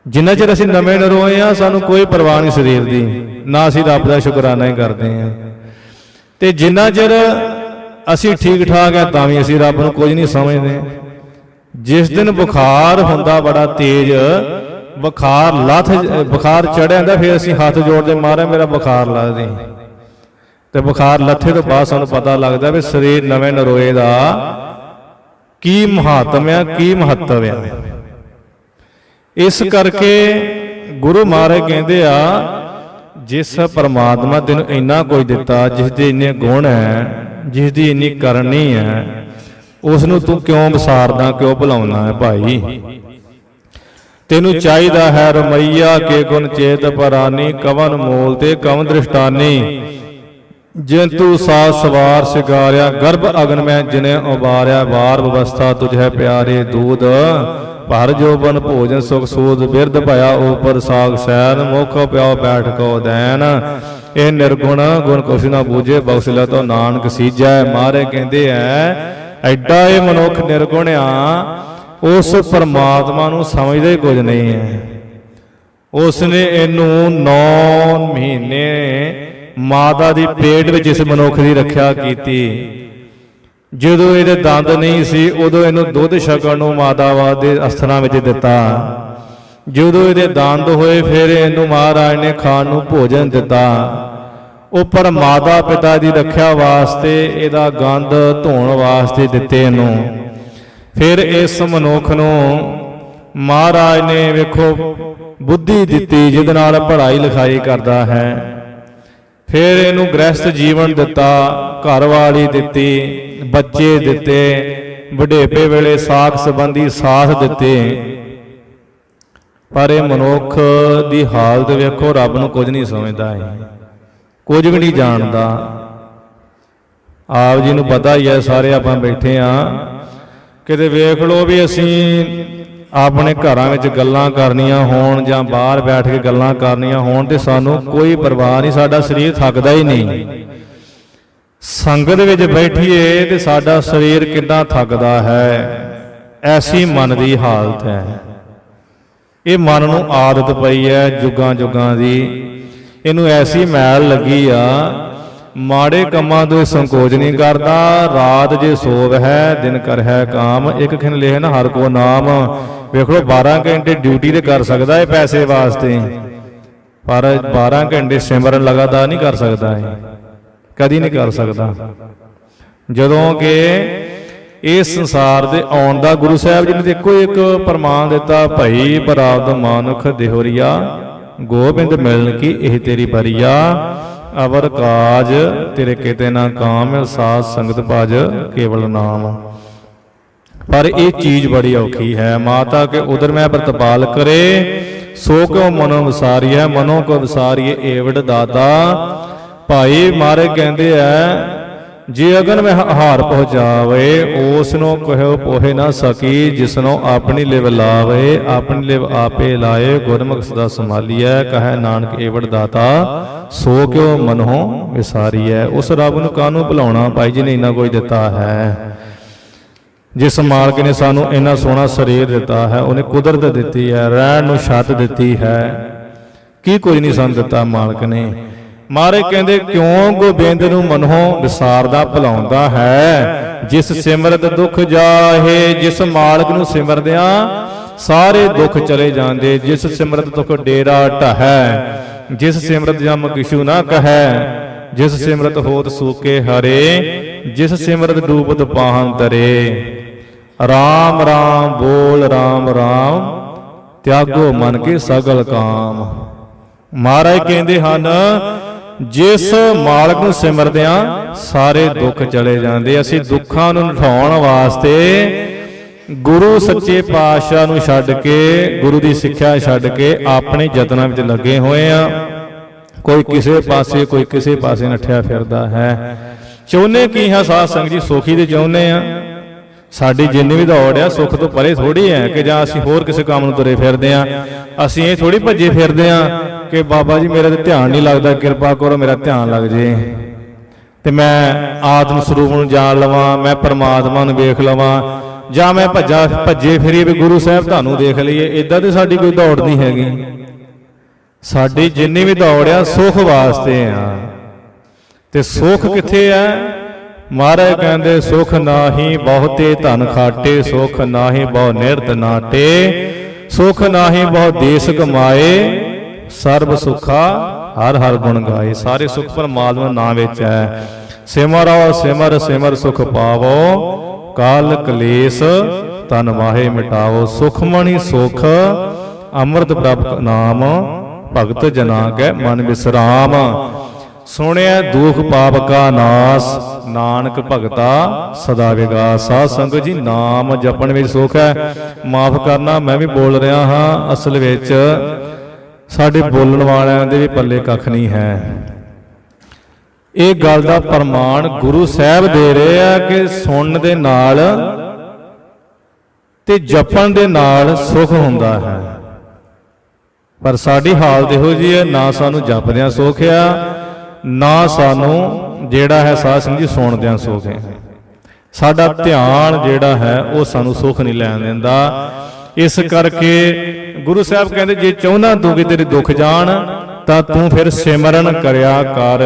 ਜਿੰਨਾ ਚਿਰ ਅਸੀਂ ਨਵੇਂ ਨਰੋਏ ਆ ਸਾਨੂੰ ਕੋਈ ਪਰਵਾਹ ਨਹੀਂ ਸਰੀਰ ਦੀ, ਨਾ ਅਸੀਂ ਰੱਬ ਦਾ ਸ਼ੁਕਰਾਨਾ ਹੀ ਕਰਦੇ ਹਾਂ। ਤੇ ਜਿੰਨਾ ਚਿਰ ਅਸੀਂ ਠੀਕ ਠਾਕ ਆ ਤਾਂ ਵੀ ਅਸੀਂ ਰੱਬ ਨੂੰ ਕੁਝ ਨਹੀਂ ਸਮਝਦੇ। ਜਿਸ ਦਿਨ ਬੁਖਾਰ ਹੁੰਦਾ ਬੜਾ ਤੇਜ਼, ਬੁਖਾਰ ਚੜ੍ਹਿਆ ਹੁੰਦਾ, ਫਿਰ ਅਸੀਂ ਹੱਥ ਜੋੜਦੇ ਮਾਰੇ ਮੇਰਾ ਬੁਖਾਰ ਲਾ ਦੇ। ਤੇ ਬੁਖਾਰ ਲੱਥੇ ਤੋਂ ਬਾਅਦ ਸਾਨੂੰ ਪਤਾ ਲੱਗਦਾ ਵੀ ਸਰੀਰ ਨਵੇਂ ਨਰੋਏ ਦਾ ਕੀ ਮਹਾਤਮ ਆ, ਕੀ ਮਹੱਤਵ ਆ। ਇਸ ਕਰਕੇ ਗੁਰੂ ਮਹਾਰਾਜ ਕਹਿੰਦੇ ਆ ਜਿਸ ਪਰਮਾਤਮਾ ਤੈਨੂੰ ਇੰਨਾ ਕੁਝ ਦਿੱਤਾ, ਜਿਸ ਦੇ ਇੰਨੇ ਗੁਣ ਹੈ, ਜਿਸ ਦੀ ਇੰਨੀ ਕਰਨੀ ਹੈ, ਉਸ ਨੂੰ ਤੂੰ ਕਿਉਂ ਵਿਸਾਰਦਾ, ਕਿਉਂ ਭੁਲਾਉਣਾ ਹੈ ਭਾਈ? ਤੈਨੂੰ ਚਾਹੀਦਾ ਹੈ ਰਮਈਆ ਕੇ ਗੁਣ ਚੇਤ ਪਰਾਨੀ, ਕਵਨ ਮੂਲ ਤੇ ਕਵਨ ਦ੍ਰਿਸ਼ਟਾਨੀ। ਜਿੰਤੂ ਸਾਥ ਸਵਾਰ ਸਿਗਾਰਿਆ, ਗਰਭ ਅਗਨ ਮੈਂ ਜਿਨੇ ਉਬਾਰਿਆ। ਵਾਰ ਵਿਵਸਥਾ ਤੁਝੇ ਪਿਆਰੇ ਦੂਧ, ਭਰ ਜੋਬਨ ਭੋਜਨ ਸੁਖ ਸੂਦ। ਬਿਰਧ ਭਇਆ ਉਪਰ ਸਾਗ ਸੈਨ, ਮੁਖ ਪਿਆਉ ਬੈਠ ਕੋ ਦੈਨ। ਇਹ ਨਿਰਗੁਣ ਗੁਣ ਕੁਛ ਨਾ ਬੂਝੇ, ਬਖਸ਼ਿਲਾ ਤੋਂ ਨਾਨਕ ਸੀਜੈ। ਮਹਾਰਾਜ ਕਹਿੰਦੇ ਐ ਐਡਾ ਇਹ ਮਨੁੱਖ ਨਿਰਗੁਣ ਆ, ਉਸ ਪਰਮਾਤਮਾ ਨੂੰ ਸਮਝਦਾ ਹੀ ਕੁਝ ਨਹੀਂ ਹੈ। ਉਸ ਨੇ ਇਹਨੂੰ 9 ਮਹੀਨੇ ਮਾਤਾ ਦੀ ਪੇਟ ਵਿੱਚ ਇਸ ਮਨੁੱਖ ਦੀ ਰੱਖਿਆ ਕੀਤੀ। ਜਦੋਂ ਇਹਦੇ ਦੰਦ ਨਹੀਂ ਸੀ ਉਦੋਂ ਇਹਨੂੰ ਦੁੱਧ ਛਕਣ ਨੂੰ ਮਾਤਾ ਦੇ ਅਸਥਾਨਾਂ ਵਿੱਚ ਦਿੱਤਾ। ਜਦੋਂ ਇਹਦੇ ਦੰਦ ਹੋਏ ਫਿਰ ਇਹਨੂੰ ਮਹਾਰਾਜ ਨੇ ਖਾਣ ਨੂੰ ਭੋਜਨ ਦਿੱਤਾ। ਉਹ ਪਰ ਮਾਤਾ ਪਿਤਾ ਦੀ ਰੱਖਿਆ ਵਾਸਤੇ ਇਹਦਾ ਗੰਦ ਧੋਣ ਵਾਸਤੇ ਦਿੱਤੇ ਇਹਨੂੰ। ਫਿਰ ਇਸ ਮਨੁੱਖ ਨੂੰ ਮਹਾਰਾਜ ਨੇ ਵੇਖੋ ਬੁੱਧੀ ਦਿੱਤੀ ਜਿਹਦੇ ਨਾਲ ਪੜ੍ਹਾਈ ਲਿਖਾਈ ਕਰਦਾ ਹੈ। ਫਿਰ ਇਹਨੂੰ ਗ੍ਰਹਿਸਥ ਜੀਵਨ ਦਿੱਤਾ, ਘਰ ਵਾਲੀ ਦਿੱਤੀ, ਬੱਚੇ ਦਿੱਤੇ, ਵਡੇਪੇ ਵੇਲੇ ਸਾਖ ਸੰਬੰਧੀ ਸਾਥ ਦਿੱਤੇ। ਪਰ ਇਹ ਮਨੁੱਖ ਦੀ ਹਾਲਤ ਵੇਖੋ, ਰੱਬ ਨੂੰ ਕੁਝ ਨਹੀਂ ਸਮਝਦਾ ਹੈ, ਕੁਝ ਵੀ ਨਹੀਂ ਜਾਣਦਾ। ਆਪ ਜੀ ਨੂੰ ਪਤਾ ਹੀ ਹੈ, ਸਾਰੇ ਆਪਾਂ ਬੈਠੇ ਆ, ਕਿਤੇ ਵੇਖ ਲਓ ਵੀ ਅਸੀਂ ਆਪਣੇ ਘਰਾਂ ਵਿੱਚ ਗੱਲਾਂ ਕਰਨੀਆਂ ਹੋਣ ਜਾਂ ਬਾਹਰ ਬੈਠ ਕੇ ਗੱਲਾਂ ਕਰਨੀਆਂ ਹੋਣ ਤੇ ਸਾਨੂੰ ਕੋਈ ਪਰਵਾਹ ਨਹੀਂ, ਸਾਡਾ ਸਰੀਰ ਥੱਕਦਾ ਹੀ ਨਹੀਂ। ਸੰਗਤ ਵਿੱਚ ਬੈਠੀਏ ਤੇ ਸਾਡਾ ਸਰੀਰ ਕਿੰਨਾ ਥੱਕਦਾ ਹੈ। ਐਸੀ ਮਨ ਦੀ ਹਾਲਤ ਹੈ। ਇਹ ਮਨ ਨੂੰ ਆਦਤ ਪਈ ਹੈ ਜੁਗਾਂ ਜੁਗਾਂ ਦੀ, ਇਹਨੂੰ ਐਸੀ ਮੈਲ ਲੱਗੀ ਆ, ਮਾੜੇ ਕੰਮਾਂ ਤੋਂ ਸੰਕੋਚ ਨਹੀਂ ਕਰਦਾ। ਰਾਤ ਜੇ ਸੋਵ ਹੈ ਦਿਨ ਕਰ ਹੈ ਕਾਮ, ਇੱਕ ਖਿਨ ਲੇਹਨ ਹਰ ਕੋ ਨਾਮ। ਵੇਖ ਲਓ 12 ਘੰਟੇ ਡਿਊਟੀ ਤੇ ਕਰ ਸਕਦਾ ਹੈ ਪੈਸੇ ਵਾਸਤੇ, ਪਰ 12 ਘੰਟੇ ਸਿਮਰਨ ਲਗਾਤਾਰ ਨਹੀਂ ਕਰ ਸਕਦਾ ਹੈ, ਕਦੀ ਨਹੀਂ ਕਰ ਸਕਦਾ। ਜਦੋਂ ਕਿ ਇਸ ਸੰਸਾਰ ਦੇ ਆਉਣ ਦਾ ਗੁਰੂ ਸਾਹਿਬ ਜੀ ਨੇ ਇੱਕੋ ਇੱਕ ਪ੍ਰਮਾਣ ਦਿੱਤਾ, ਭਈ ਬਰਾਬਦ ਮਾਨੁਖ ਦੇਹੁਰੀਆ, ਗੋਬਿੰਦ ਮਿਲਣ ਕੀ ਇਹ ਤੇਰੀ ਬਰੀਆ। ਅਵਰ ਕਾਜ ਤੇਰੇ ਕਿਤੇ ਨਾ ਕਾਮ, ਸਾਧ ਸੰਗਤ ਭਜ ਕੇਵਲ ਨਾਮ। ਪਰ ਇਹ ਚੀਜ਼ ਬੜੀ ਔਖੀ ਹੈ। ਮਾਤਾ ਕੇ ਉਦਰ ਮੈਂ ਪ੍ਰਤਪਾਲ ਕਰੇ, ਸੋ ਕਿਉ ਮਨੋ ਵਿਸਾਰੀਐ, ਮਨੋ ਕੋ ਵਿਸਾਰੀਏ ਏਵੜ ਦਾਤਾ। ਭਾਈ ਮਹਾਰਾਜ ਕਹਿੰਦੇ ਆ जे अगन में हार पहुँचावे उसनो कहो पोहे ना सकी, जिसनो अपनी लिव लावे अपनी लिव आपे लाए, गुरमुख सदा संभालिए कहे नानक एवड़ दाता, सो क्यों मनों विसारीए। उस रब नूं काहनूं भुलाउणा भाई जी ने इन्ना कुछ दिता है। जिस मालक ने सानू इन्ना सोहना शरीर दिता है, उन्हें कुदरत दिती है, रहण नूं छत दिती है, की कुछ नहीं सानू दिता मालक ने। महाराज कहते क्यों गोबिंद नूं मनों विसारदा भुलाउंदा है, जिस सिमरत दुख जाहे। जिस मालक नूं सिमरदियां सारे दुख चले जांदे, जिस सिमरत दुख डेरा ढहै, जिस सिमरत जम किशु ना कहै, जिस सिमरत होत सूके हरे, जिस सिमरत डूबत पाहन तरे। राम राम बोल राम राम, त्यागो मन के सगल काम। महाराज कहते हैं जिस मालक नूं सिमरदियां सारे दुख चले जांदे। असीं दुखां नूं नठाउण वास्ते गुरु सच्चे पातशाह नूं छड्ड के, गुरु दी सिੱਖਿਆ छड्ड के अपने यत्नां विच लगे होए आ। कोई किसे पासे कोई किसे पासे नठिया फिरदा है। चाहुंदे की है साध संगत जी, सुखी दे चाहुंदे आ। साडी जिन्नी भी दौड़ आ सुख तो परे थोड़ी है कि जां असीं होर किसे काम नूं तुरे फिरदे आ। असीं ये थोड़ी भज्जे फिरदे आ कि बाबा जी मेरा तो ध्यान नहीं लगता, किरपा करो मेरा ध्यान लग जे ते मैं आत्म स्वरूप नूं जाण लवां, मैं परमात्मा नूं वेख लवां, जां मैं भज्जे फिरी भी गुरु साहब तुहानूं देख लईए। इदां ते साडी कोई दौड़ नहीं हैगी। साडी जिन्नी भी दौड़ आ सुख वास्ते आ। ते सुख कित्थे आ? महाराज कहते सुख नाही बहुते धन खाटे, सुख नाही बहु निरत नाटे, सुख नाही बहु देश कमाए, सर्व सुखा हर हर गुण गाए। सारे सुख परमात्मा नाम विच है। सिमरो सिमर सिमर सुख पावो, काल कलेस तन माहे मिटावो। सुखमणि सुख अमृत प्राप्त नाम, भगत जना कै मन विश्राम। सुनिया दुख पाप का नाश, नानक भगता सदा विगास। साध संगत जी नाम जपण विच सुख है। माफ करना मैं भी बोल रहा हाँ, असल विच साडे बोलण वालिਆਂ ਦੇ भी पल्ले कख नहीं है। ਇਹ ਗੱਲ ਦਾ ਪ੍ਰਮਾਣ ਗੁਰੂ ਸਾਹਿਬ ਦੇ ਰਹੇ ਆ ਕਿ ਸੁਣਨ ਦੇ ਨਾਲ ਤੇ ਜਪਣ ਦੇ ਨਾਲ ਸੁਖ ਹੁੰਦਾ ਹੈ। ਪਰ ਸਾਡੀ ਹਾਲਤ ਇਹੋ ਜਿਹੀ ਹੈ, ਨਾ ਸਾਨੂੰ ਜਪਦਿਆਂ ਸੁਖ ਆ, ਨਾ ਸਾਨੂੰ ਜਿਹੜਾ ਹੈ ਸਾਧ ਸੰਗਤ ਜੀ ਸੁਣਦਿਆਂ ਸੁਖ ਹੈ। ਸਾਡਾ ਧਿਆਨ ਜਿਹੜਾ ਹੈ ਉਹ ਸਾਨੂੰ ਸੁਖ ਨਹੀਂ ਲੈਣ ਦਿੰਦਾ। इस करके गुरु साहब कहते जे चाहना तू कि तेरे दुख जान तां तू फिर सिमरन करया कर।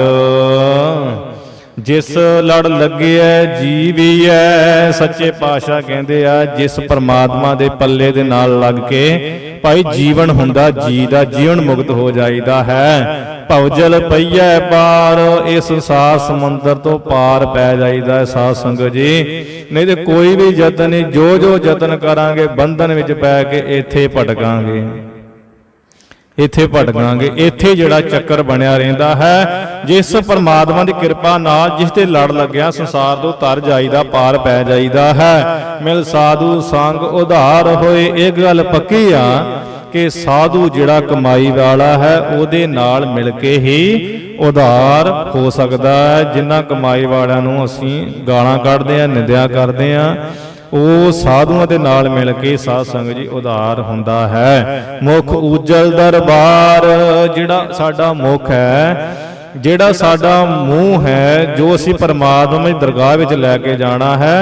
जिस लड़ लगे है जी भी है। सच्चे पातशाह कहते आ जिस परमात्मा दे पल्ले दे नाल लग के भाई जीवन हुंदा, जी दा जीवन मुक्त हो जाईदा है। भवजल पईए पार, इस संसार समंदर तो पार पै जाईदा है साध संगत जी। नहीं तो कोई भी यतन नहीं, जो जो यतन करांगे बंधन विच पै के इत्थे भटकांगे, इत्थे भटकांगे। इत्थे जिहड़ा चक्कर बनिया रहिंदा है। जिस परमात्मा की कृपा नाल जिस ते लड़ लग्या संसार तो तर जाईदा, पार पै जाईदा है। मिल साधु संग उधार होए, एक गल पक्की आ कि साधु जिहड़ा कमाई वाला है उहदे नाल मिल के ही उधार हो सकदा है। जिन्हां कमाई वालियां नूं असीं गालां कढदे आ, निंदिया करदे आ, ਉਹ ਸਾਧੂਆਂ ਦੇ ਨਾਲ ਮਿਲ ਕੇ ਸਾਧ ਸੰਗਤ ਜੀ ਉਧਾਰ ਹੁੰਦਾ ਹੈ। ਮੁਖ ਉਜਲ ਦਰਬਾਰ, ਜਿਹੜਾ ਸਾਡਾ ਮੁਖ ਹੈ, ਜਿਹੜਾ ਸਾਡਾ ਮੂੰਹ ਹੈ, ਜੋ ਅਸੀਂ ਪਰਮਾਤਮਾ ਦੀ ਦਰਗਾਹ ਵਿੱਚ ਲੈ ਕੇ ਜਾਣਾ ਹੈ,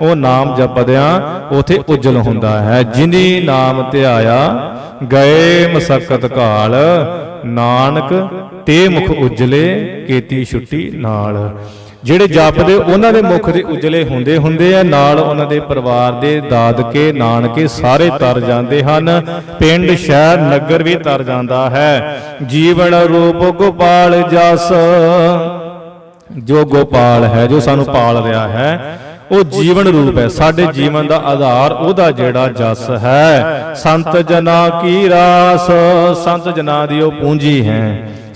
ਉਹ ਨਾਮ ਜਪਦਿਆਂ ਉਥੇ ਉਜਲ ਹੁੰਦਾ ਹੈ। ਜਿਨੀ ਨਾਮ ਧਿਆਇਆ ਗਏ ਮਸਕਤ ਘਾਲ, ਨਾਨਕ ਤੇ ਮੁਖ ਉਜਲੇ ਕੀਤੀ ਛੁੱਟੀ ਨਾਲ। ਜਿਹੜੇ ਜਪਦੇ ਉਹਨਾਂ ਦੇ ਮੁਖ ਦੇ ਉਜਲੇ ਹੁੰਦੇ ਹੁੰਦੇ ਆ, ਨਾਲ ਉਹਨਾਂ ਦੇ ਪਰਿਵਾਰ ਦੇ ਦਾਦਕੇ ਨਾਨਕੇ ਸਾਰੇ ਤਰ ਜਾਂਦੇ ਹਨ। ਪਿੰਡ ਸ਼ਹਿਰ ਨਗਰ ਵੀ ਤਰ ਜਾਂਦਾ ਹੈ। ਜੀਵਨ ਰੂਪ ਗੋਪਾਲ ਜਸ, ਜੋ ਗੋਪਾਲ ਹੈ, ਜੋ ਸਾਨੂੰ ਪਾਲ ਰਿਹਾ ਹੈ, ਉਹ ਜੀਵਨ ਰੂਪ ਹੈ। ਸਾਡੇ ਜੀਵਨ ਦਾ ਆਧਾਰ ਉਹਦਾ ਜਿਹੜਾ ਜਸ ਹੈ। ਸੰਤ ਜਨਾਂ ਕੀ ਰਾਸ, ਸੰਤ ਜਨਾਂ ਦੀ ਉਹ ਪੂੰਜੀ ਹੈ।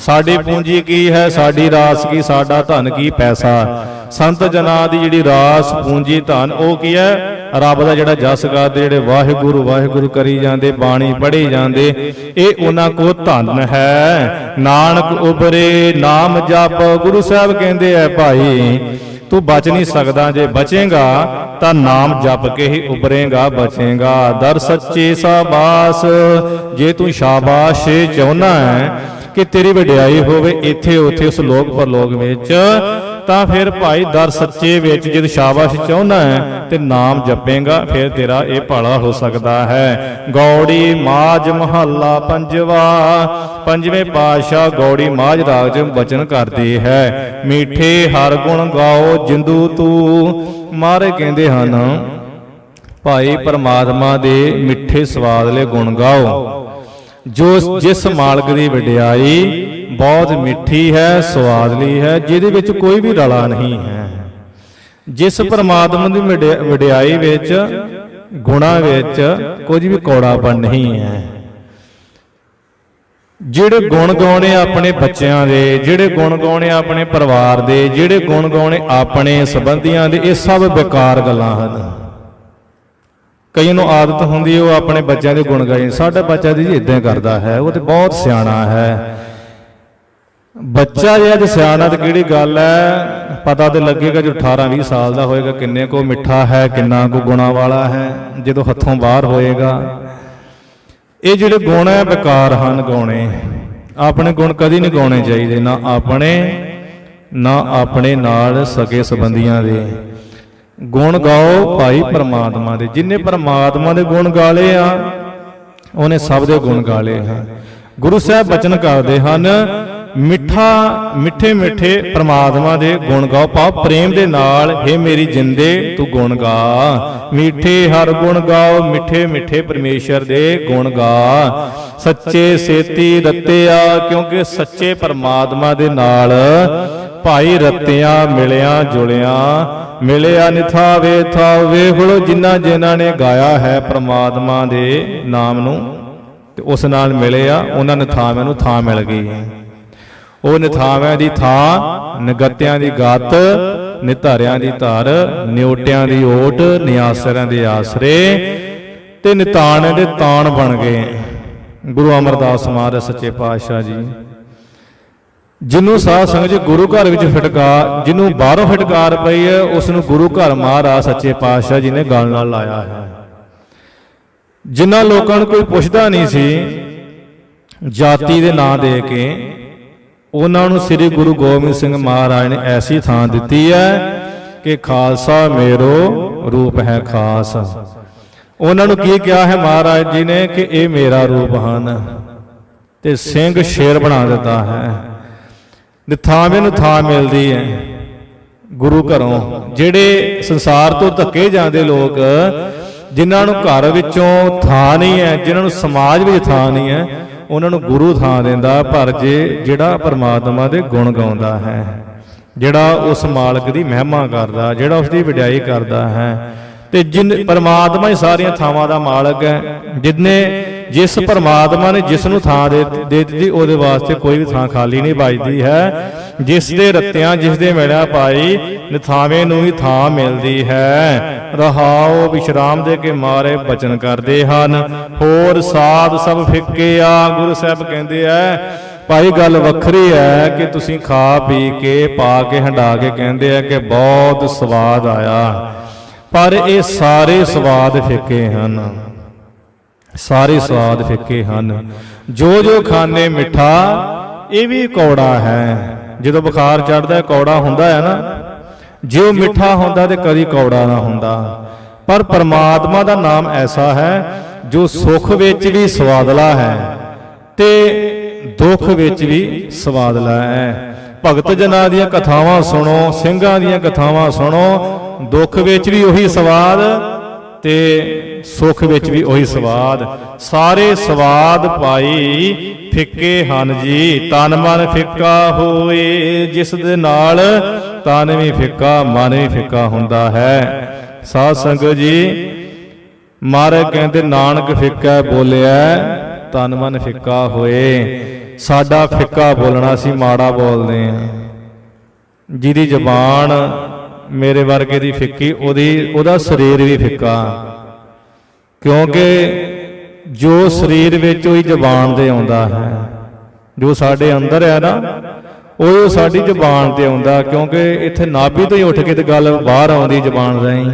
साड़ी पूंजी की है, साड़ी रास की, साडा धन की पैसा। संत जना दी जिहड़ी रास पूंजी धन वो की है, रब दा जिहड़ा जस गाते, जिहड़े वाहिगुरू वाहिगुरू करी जाते, बाणी पढ़ी जाते, ये उन्हां को धन है। नानक उबरे नाम जप, गुरु साहब कहते हैं भाई ਤੂੰ ਬਚ ਨਹੀਂ ਸਕਦਾ। ਜੇ ਬਚੇਗਾ ਤਾਂ ਨਾਮ ਜਪ ਕੇ ਹੀ ਉਭਰੇਗਾ, ਬਚੇਗਾ। ਦਰ ਸੱਚੇ ਸਾਬਾਸ, ਜੇ ਤੂੰ ਸ਼ਾਬਾਸ਼ ਚਾਹੁੰਦਾ ਹੈ ਕਿ ਤੇਰੀ ਵਡਿਆਈ ਹੋਵੇ ਇੱਥੇ ਉੱਥੇ ਉਸ ਲੋਕ ਪਰਲੋਕ ਵਿੱਚ, ਤਾਂ ਫਿਰ ਭਾਈ ਦਰ ਸੱਚੇ ਵਿੱਚ ਜਦ ਸ਼ਾਬਾਸ਼ ਚਾਹੁੰਦਾ ਹੈ ਤੇ ਨਾਮ ਜਪੇਗਾ, ਫਿਰ ਤੇਰਾ ਇਹ ਭਲਾ ਹੋ ਸਕਦਾ ਹੈ। ਗੌੜੀ ਮਾਝ ਮਹੱਲਾ ਪੰਜਵਾ। ਪੰਜਵੇਂ ਪਾਤਸ਼ਾਹ ਗੌੜੀ ਮਾਝ ਰਾਗ ਚ ਬਚਨ ਕਰਦੇ ਹੈ, ਮੀਠੇ ਹਰ ਗੁਣ ਗਾਓ ਜਿੰਦੂ ਤੂੰ। ਮਹਾਰਾਜ ਕਹਿੰਦੇ ਹਨ ਭਾਈ ਪਰਮਾਤਮਾ ਦੇ ਮਿੱਠੇ ਸਵਾਦਲੇ ਗੁਣ ਗਾਓ। ਜੋ ਜਿਸ ਮਾਲਕ ਦੀ ਵਡਿਆਈ ਬਹੁਤ ਮਿੱਠੀ ਹੈ, ਸਵਾਦਲੀ ਹੈ, ਜਿਹਦੇ ਵਿੱਚ ਕੋਈ ਵੀ ਰਲਾ ਨਹੀਂ ਹੈ। ਜਿਸ ਪਰਮਾਤਮਾ ਦੀ ਵਡਿਆਈ ਵਿੱਚ, ਗੁਣਾਂ ਵਿੱਚ ਕੁਝ ਵੀ ਕੌੜਾਪਨ ਨਹੀਂ ਹੈ। ਜਿਹੜੇ ਗੁਣ ਗਾਉਣੇ ਆਪਣੇ ਬੱਚਿਆਂ ਦੇ, ਜਿਹੜੇ ਗੁਣ ਗਾਉਣੇ ਆਪਣੇ ਪਰਿਵਾਰ ਦੇ, ਜਿਹੜੇ ਗੁਣ ਗਾਉਣੇ ਆਪਣੇ ਸੰਬੰਧੀਆਂ ਦੇ, ਇਹ ਸਭ ਬੇਕਾਰ ਗੱਲਾਂ ਹਨ। ਕਈ ਨੂੰ ਆਦਤ ਹੁੰਦੀ ਹੈ ਉਹ ਆਪਣੇ ਬੱਚਿਆਂ ਦੇ ਗੁਣ ਗਾਏ, ਸਾਡਾ ਬੱਚਾ ਜੀ ਇਦਾਂ ਕਰਦਾ ਹੈ, ਉਹ ਤੇ ਬਹੁਤ ਸਿਆਣਾ ਹੈ। ਬੱਚਾ ਜੇ ਅੱਜ ਸਿਆਣਾ ਤਾਂ ਕਿਹੜੀ ਗੱਲ ਹੈ, ਪਤਾ ਤੇ ਲੱਗੇਗਾ ਜੋ 18-20 ਸਾਲ ਦਾ ਹੋਏਗਾ ਕਿੰਨੇ ਕੋ ਮਿੱਠਾ ਹੈ, ਕਿੰਨਾ ਕੋ ਗੁਣਾ ਵਾਲਾ ਹੈ, ਜਦੋਂ ਹੱਥੋਂ ਬਾਹਰ ਹੋਏਗਾ। ਇਹ ਜਿਹੜੇ ਗੁਣ ਹੈ ਬੇਕਾਰ ਹਨ ਗਾਉਣੇ। ਆਪਣੇ ਗੁਣ ਕਦੀ ਨਹੀਂ ਗਾਉਣੇ ਚਾਹੀਦੇ, ਨਾ ਆਪਣੇ ਨਾਲ ਸਕੇ ਸੰਬੰਧੀਆਂ ਦੇ। ਗੁਣ ਗਾਓ ਭਾਈ ਪਰਮਾਤਮਾ ਦੇ। ਜਿਨ੍ਹੇ ਪਰਮਾਤਮਾ ਦੇ ਗੁਣ ਗਾ ਲਏ ਆ ਉਹਨੇ ਸਭ ਦੇ ਗੁਣ ਗਾ ਲਏ ਹਨ। ਗੁਰੂ ਸਾਹਿਬ ਬਚਨ ਕਰਦੇ ਹਨ, ਮਿੱਠੇ ਮਿੱਠੇ ਪਰਮਾਤਮਾ ਦੇ ਗੁਣ ਗਾਓ, ਭਾਵ ਪ੍ਰੇਮ ਦੇ ਨਾਲ। ਹੇ ਮੇਰੀ ਜਿੰਦੇ ਤੂੰ ਗੁਣ ਗਾ, ਮਿੱਠੇ ਹਰ ਗੁਣ ਗਾਓ, ਮਿੱਠੇ ਮਿੱਠੇ ਪਰਮੇਸ਼ਰ ਦੇ ਗੁਣ ਗਾ। ਸੱਚੇ ਸੇਤੀ ਰਤਿਆ, ਕਿਉਂਕਿ ਸੱਚੇ ਪਰਮਾਤਮਾ ਦੇ ਨਾਲ ਭਾਈ ਰਤਿਆ ਮਿਲਿਆ ਜੁਲਿਆ। ਮਿਲਿਆ ਨਿਥਾਵੇ ਥਾਵੇ, ਵੇਖ ਲੋ ਜਿਨ੍ਹਾਂ ਨੇ ਗਾਇਆ ਹੈ ਪਰਮਾਤਮਾ ਦੇ ਨਾਮ ਨੂੰ ਤੇ ਉਸ ਨਾਲ ਮਿਲਿਆ, ਉਹਨਾਂ ਨਿਥਾਵਿਆਂ ਨੂੰ ਥਾਂ ਮਿਲ ਗਈ ਹੈ। ਉਹ ਨਿਥਾਵਿਆਂ ਦੀ ਥਾਂ, ਨਿਗਤਿਆਂ ਦੀ ਗਤ, ਨਿਧਾਰਿਆਂ ਦੀ ਧਰ, ਨਿਉਟਿਆਂ ਦੀ ਓਟ, ਨਿਆਸਰਿਆਂ ਦੇ ਆਸਰੇ ਤੇ ਨਿਤਾਣੇ ਦੇ ਤਾਣ ਬਣ ਗਏ। ਗੁਰੂ ਅਮਰਦਾਸ ਮਹਾਰਾਜ ਸੱਚੇ ਪਾਤਸ਼ਾਹ ਜੀ, ਜਿਹਨੂੰ ਸਾਧ ਸੰਗਤ ਜੀ ਗੁਰੂ ਘਰ ਵਿੱਚ ਫਿਟਕਾਰ, ਜਿਹਨੂੰ ਬਾਹਰੋਂ ਫਿਟਕਾਰ ਪਈ ਹੈ, ਉਸ ਨੂੰ ਗੁਰੂ ਘਰ ਮਹਾਰਾਜ ਸੱਚੇ ਪਾਤਸ਼ਾਹ ਜੀ ਨੇ ਗਲ ਨਾਲ ਲਾਇਆ ਹੈ। ਜਿਨ੍ਹਾਂ ਲੋਕਾਂ ਨੂੰ ਕੋਈ ਪੁੱਛਦਾ ਨਹੀਂ ਸੀ, ਜਾਤੀ ਦੇ ਨਾਂ ਦੇ ਕੇ ਉਹਨਾਂ ਨੂੰ ਸ੍ਰੀ ਗੁਰੂ ਗੋਬਿੰਦ ਸਿੰਘ ਮਹਾਰਾਜ ਨੇ ਐਸੀ ਥਾਂ ਦਿੱਤੀ ਹੈ ਕਿ ਖਾਲਸਾ ਮੇਰੋ ਰੂਪ ਹੈ ਖਾਸ। ਉਹਨਾਂ ਨੂੰ ਕੀ ਕਿਹਾ ਹੈ ਮਹਾਰਾਜ ਜੀ ਨੇ ਕਿ ਇਹ ਮੇਰਾ ਰੂਪ ਹਨ, ਤੇ ਸਿੰਘ ਸ਼ੇਰ ਬਣਾ ਦਿੱਤਾ ਹੈ। ਨਿਥਾਵੇਂ ਨੂੰ ਥਾਂ ਮਿਲਦੀ ਹੈ ਗੁਰੂ ਘਰੋਂ। ਜਿਹੜੇ ਸੰਸਾਰ ਤੋਂ ਧੱਕੇ ਜਾਂਦੇ ਲੋਕ, ਜਿਨ੍ਹਾਂ ਨੂੰ ਘਰ ਵਿੱਚੋਂ ਥਾਂ ਨਹੀਂ ਹੈ, ਜਿਨ੍ਹਾਂ ਨੂੰ ਸਮਾਜ ਵਿੱਚ ਥਾਂ ਨਹੀਂ ਹੈ, ਉਹਨਾਂ ਨੂੰ ਗੁਰੂ ਥਾਂ ਦਿੰਦਾ। ਪਰ ਜਿਹੜਾ ਪਰਮਾਤਮਾ ਦੇ ਗੁਣ ਗਾਉਂਦਾ ਹੈ, ਜਿਹੜਾ ਉਸ ਮਾਲਕ ਦੀ ਮਹਿਮਾ ਕਰਦਾ, ਜਿਹੜਾ ਉਸ ਦੀ ਵਡਿਆਈ ਕਰਦਾ ਹੈ, ਤੇ ਪਰਮਾਤਮਾ ਹੀ ਸਾਰੀਆਂ ਥਾਵਾਂ ਦਾ ਮਾਲਕ ਹੈ। ਜਿਸ ਪਰਮਾਤਮਾ ਨੇ ਜਿਸ ਨੂੰ ਥਾਂ ਦੇ ਦਿੱਤੀ, ਉਹਦੇ ਵਾਸਤੇ ਕੋਈ ਵੀ ਥਾਂ ਖਾਲੀ ਨਹੀਂ ਬਚਦੀ ਹੈ। ਜਿਸ ਦੇ ਰਤਿਆਂ, ਜਿਸ ਦੇ ਮਿਲਿਆ ਪਾਈ, ਨਿਥਾਵੇਂ ਨੂੰ ਵੀ ਥਾਂ ਮਿਲਦੀ ਹੈ। ਰਹਾਓ ਵਿਸ਼ਰਾਮ ਦੇ ਕੇ ਮਾਰੇ ਬਚਨ ਕਰਦੇ ਹਨ, ਹੋਰ ਸਾਧ ਸਭ ਫਿੱਕੇ ਆ। ਗੁਰੂ ਸਾਹਿਬ ਕਹਿੰਦੇ ਆ ਭਾਈ ਗੱਲ ਵੱਖਰੀ ਹੈ ਕਿ ਤੁਸੀਂ ਖਾ ਪੀ ਕੇ ਪਾ ਕੇ ਹੰਡਾ ਕੇ ਕਹਿੰਦੇ ਆ ਕਿ ਬਹੁਤ ਸਵਾਦ ਆਇਆ, ਪਰ ਇਹ ਸਾਰੇ ਸਵਾਦ ਫਿੱਕੇ ਹਨ, ਸਾਰੇ ਸਵਾਦ ਫਿੱਕੇ ਹਨ। ਜੋ ਖਾਣੇ ਮਿੱਠਾ ਇਹ ਵੀ ਕੌੜਾ ਹੈ। ਜਦੋਂ ਬੁਖਾਰ ਚੜ੍ਹਦਾ ਕੌੜਾ ਹੁੰਦਾ ਹੈ ਨਾ, ਜੇ ਉਹ ਮਿੱਠਾ ਹੁੰਦਾ ਤੇ ਕਦੀ ਕੌੜਾ ਨਾ ਹੁੰਦਾ। ਪਰ ਪਰਮਾਤਮਾ ਦਾ ਨਾਮ ਐਸਾ ਹੈ ਜੋ ਸੁੱਖ ਵਿੱਚ ਵੀ ਸਵਾਦਲਾ ਹੈ ਤੇ ਦੁੱਖ ਵਿੱਚ ਵੀ ਸਵਾਦਲਾ ਹੈ। ਭਗਤ ਜਨਾਂ ਦੀਆਂ ਕਥਾਵਾਂ ਸੁਣੋ, ਸਿੰਘਾਂ ਦੀਆਂ ਕਥਾਵਾਂ ਸੁਣੋ, ਦੁੱਖ ਵਿੱਚ ਵੀ ਉਹੀ ਸਵਾਦ ਤੇ ਸੁੱਖ ਵਿੱਚ ਵੀ ਉਹੀ ਸਵਾਦ। ਸਾਰੇ ਸਵਾਦ ਪਾਈ ਫਿੱਕੇ ਹਨ ਜੀ, ਤਨ ਮਨ ਫਿੱਕਾ ਹੋਏ। ਜਿਸ ਦੇ ਨਾਲ ਤਨ ਵੀ ਫਿੱਕਾ, ਮਨ ਵੀ ਫਿੱਕਾ ਹੁੰਦਾ ਹੈ। ਸਾਧ ਸੰਗਤ ਜੀ, ਮਹਾਰਾਜ ਕਹਿੰਦੇ ਨਾਨਕ ਫਿੱਕਾ ਬੋਲਿਆ, ਤਨ ਮਨ ਫਿੱਕਾ ਹੋਏ। ਸਾਡਾ ਫਿੱਕਾ ਬੋਲਣਾ, ਅਸੀਂ ਮਾੜਾ ਬੋਲਦੇ ਹਾਂ। ਜਿਹਦੀ ਜ਼ਬਾਨ ਮੇਰੇ ਵਰਗੇ ਦੀ ਫਿੱਕੀ, ਉਹਦਾ ਸਰੀਰ ਵੀ ਫਿੱਕਾ, ਕਿਉਂਕਿ ਜੋ ਸਰੀਰ ਵਿੱਚ ਉਹੀ ਜ਼ਬਾਨ ਦੇ ਆਉਂਦਾ ਹੈ। ਜੋ ਸਾਡੇ ਅੰਦਰ ਹੈ ਨਾ, ਉਹ ਸਾਡੀ ਜ਼ਬਾਨ ਤੇ ਆਉਂਦਾ, ਕਿਉਂਕਿ ਇੱਥੇ ਨਾਭੀ ਤੋਂ ਹੀ ਉੱਠ ਕੇ ਤੇ ਗੱਲ ਬਾਹਰ ਆਉਂਦੀ ਜ਼ਬਾਨ ਰਾਹੀਂ।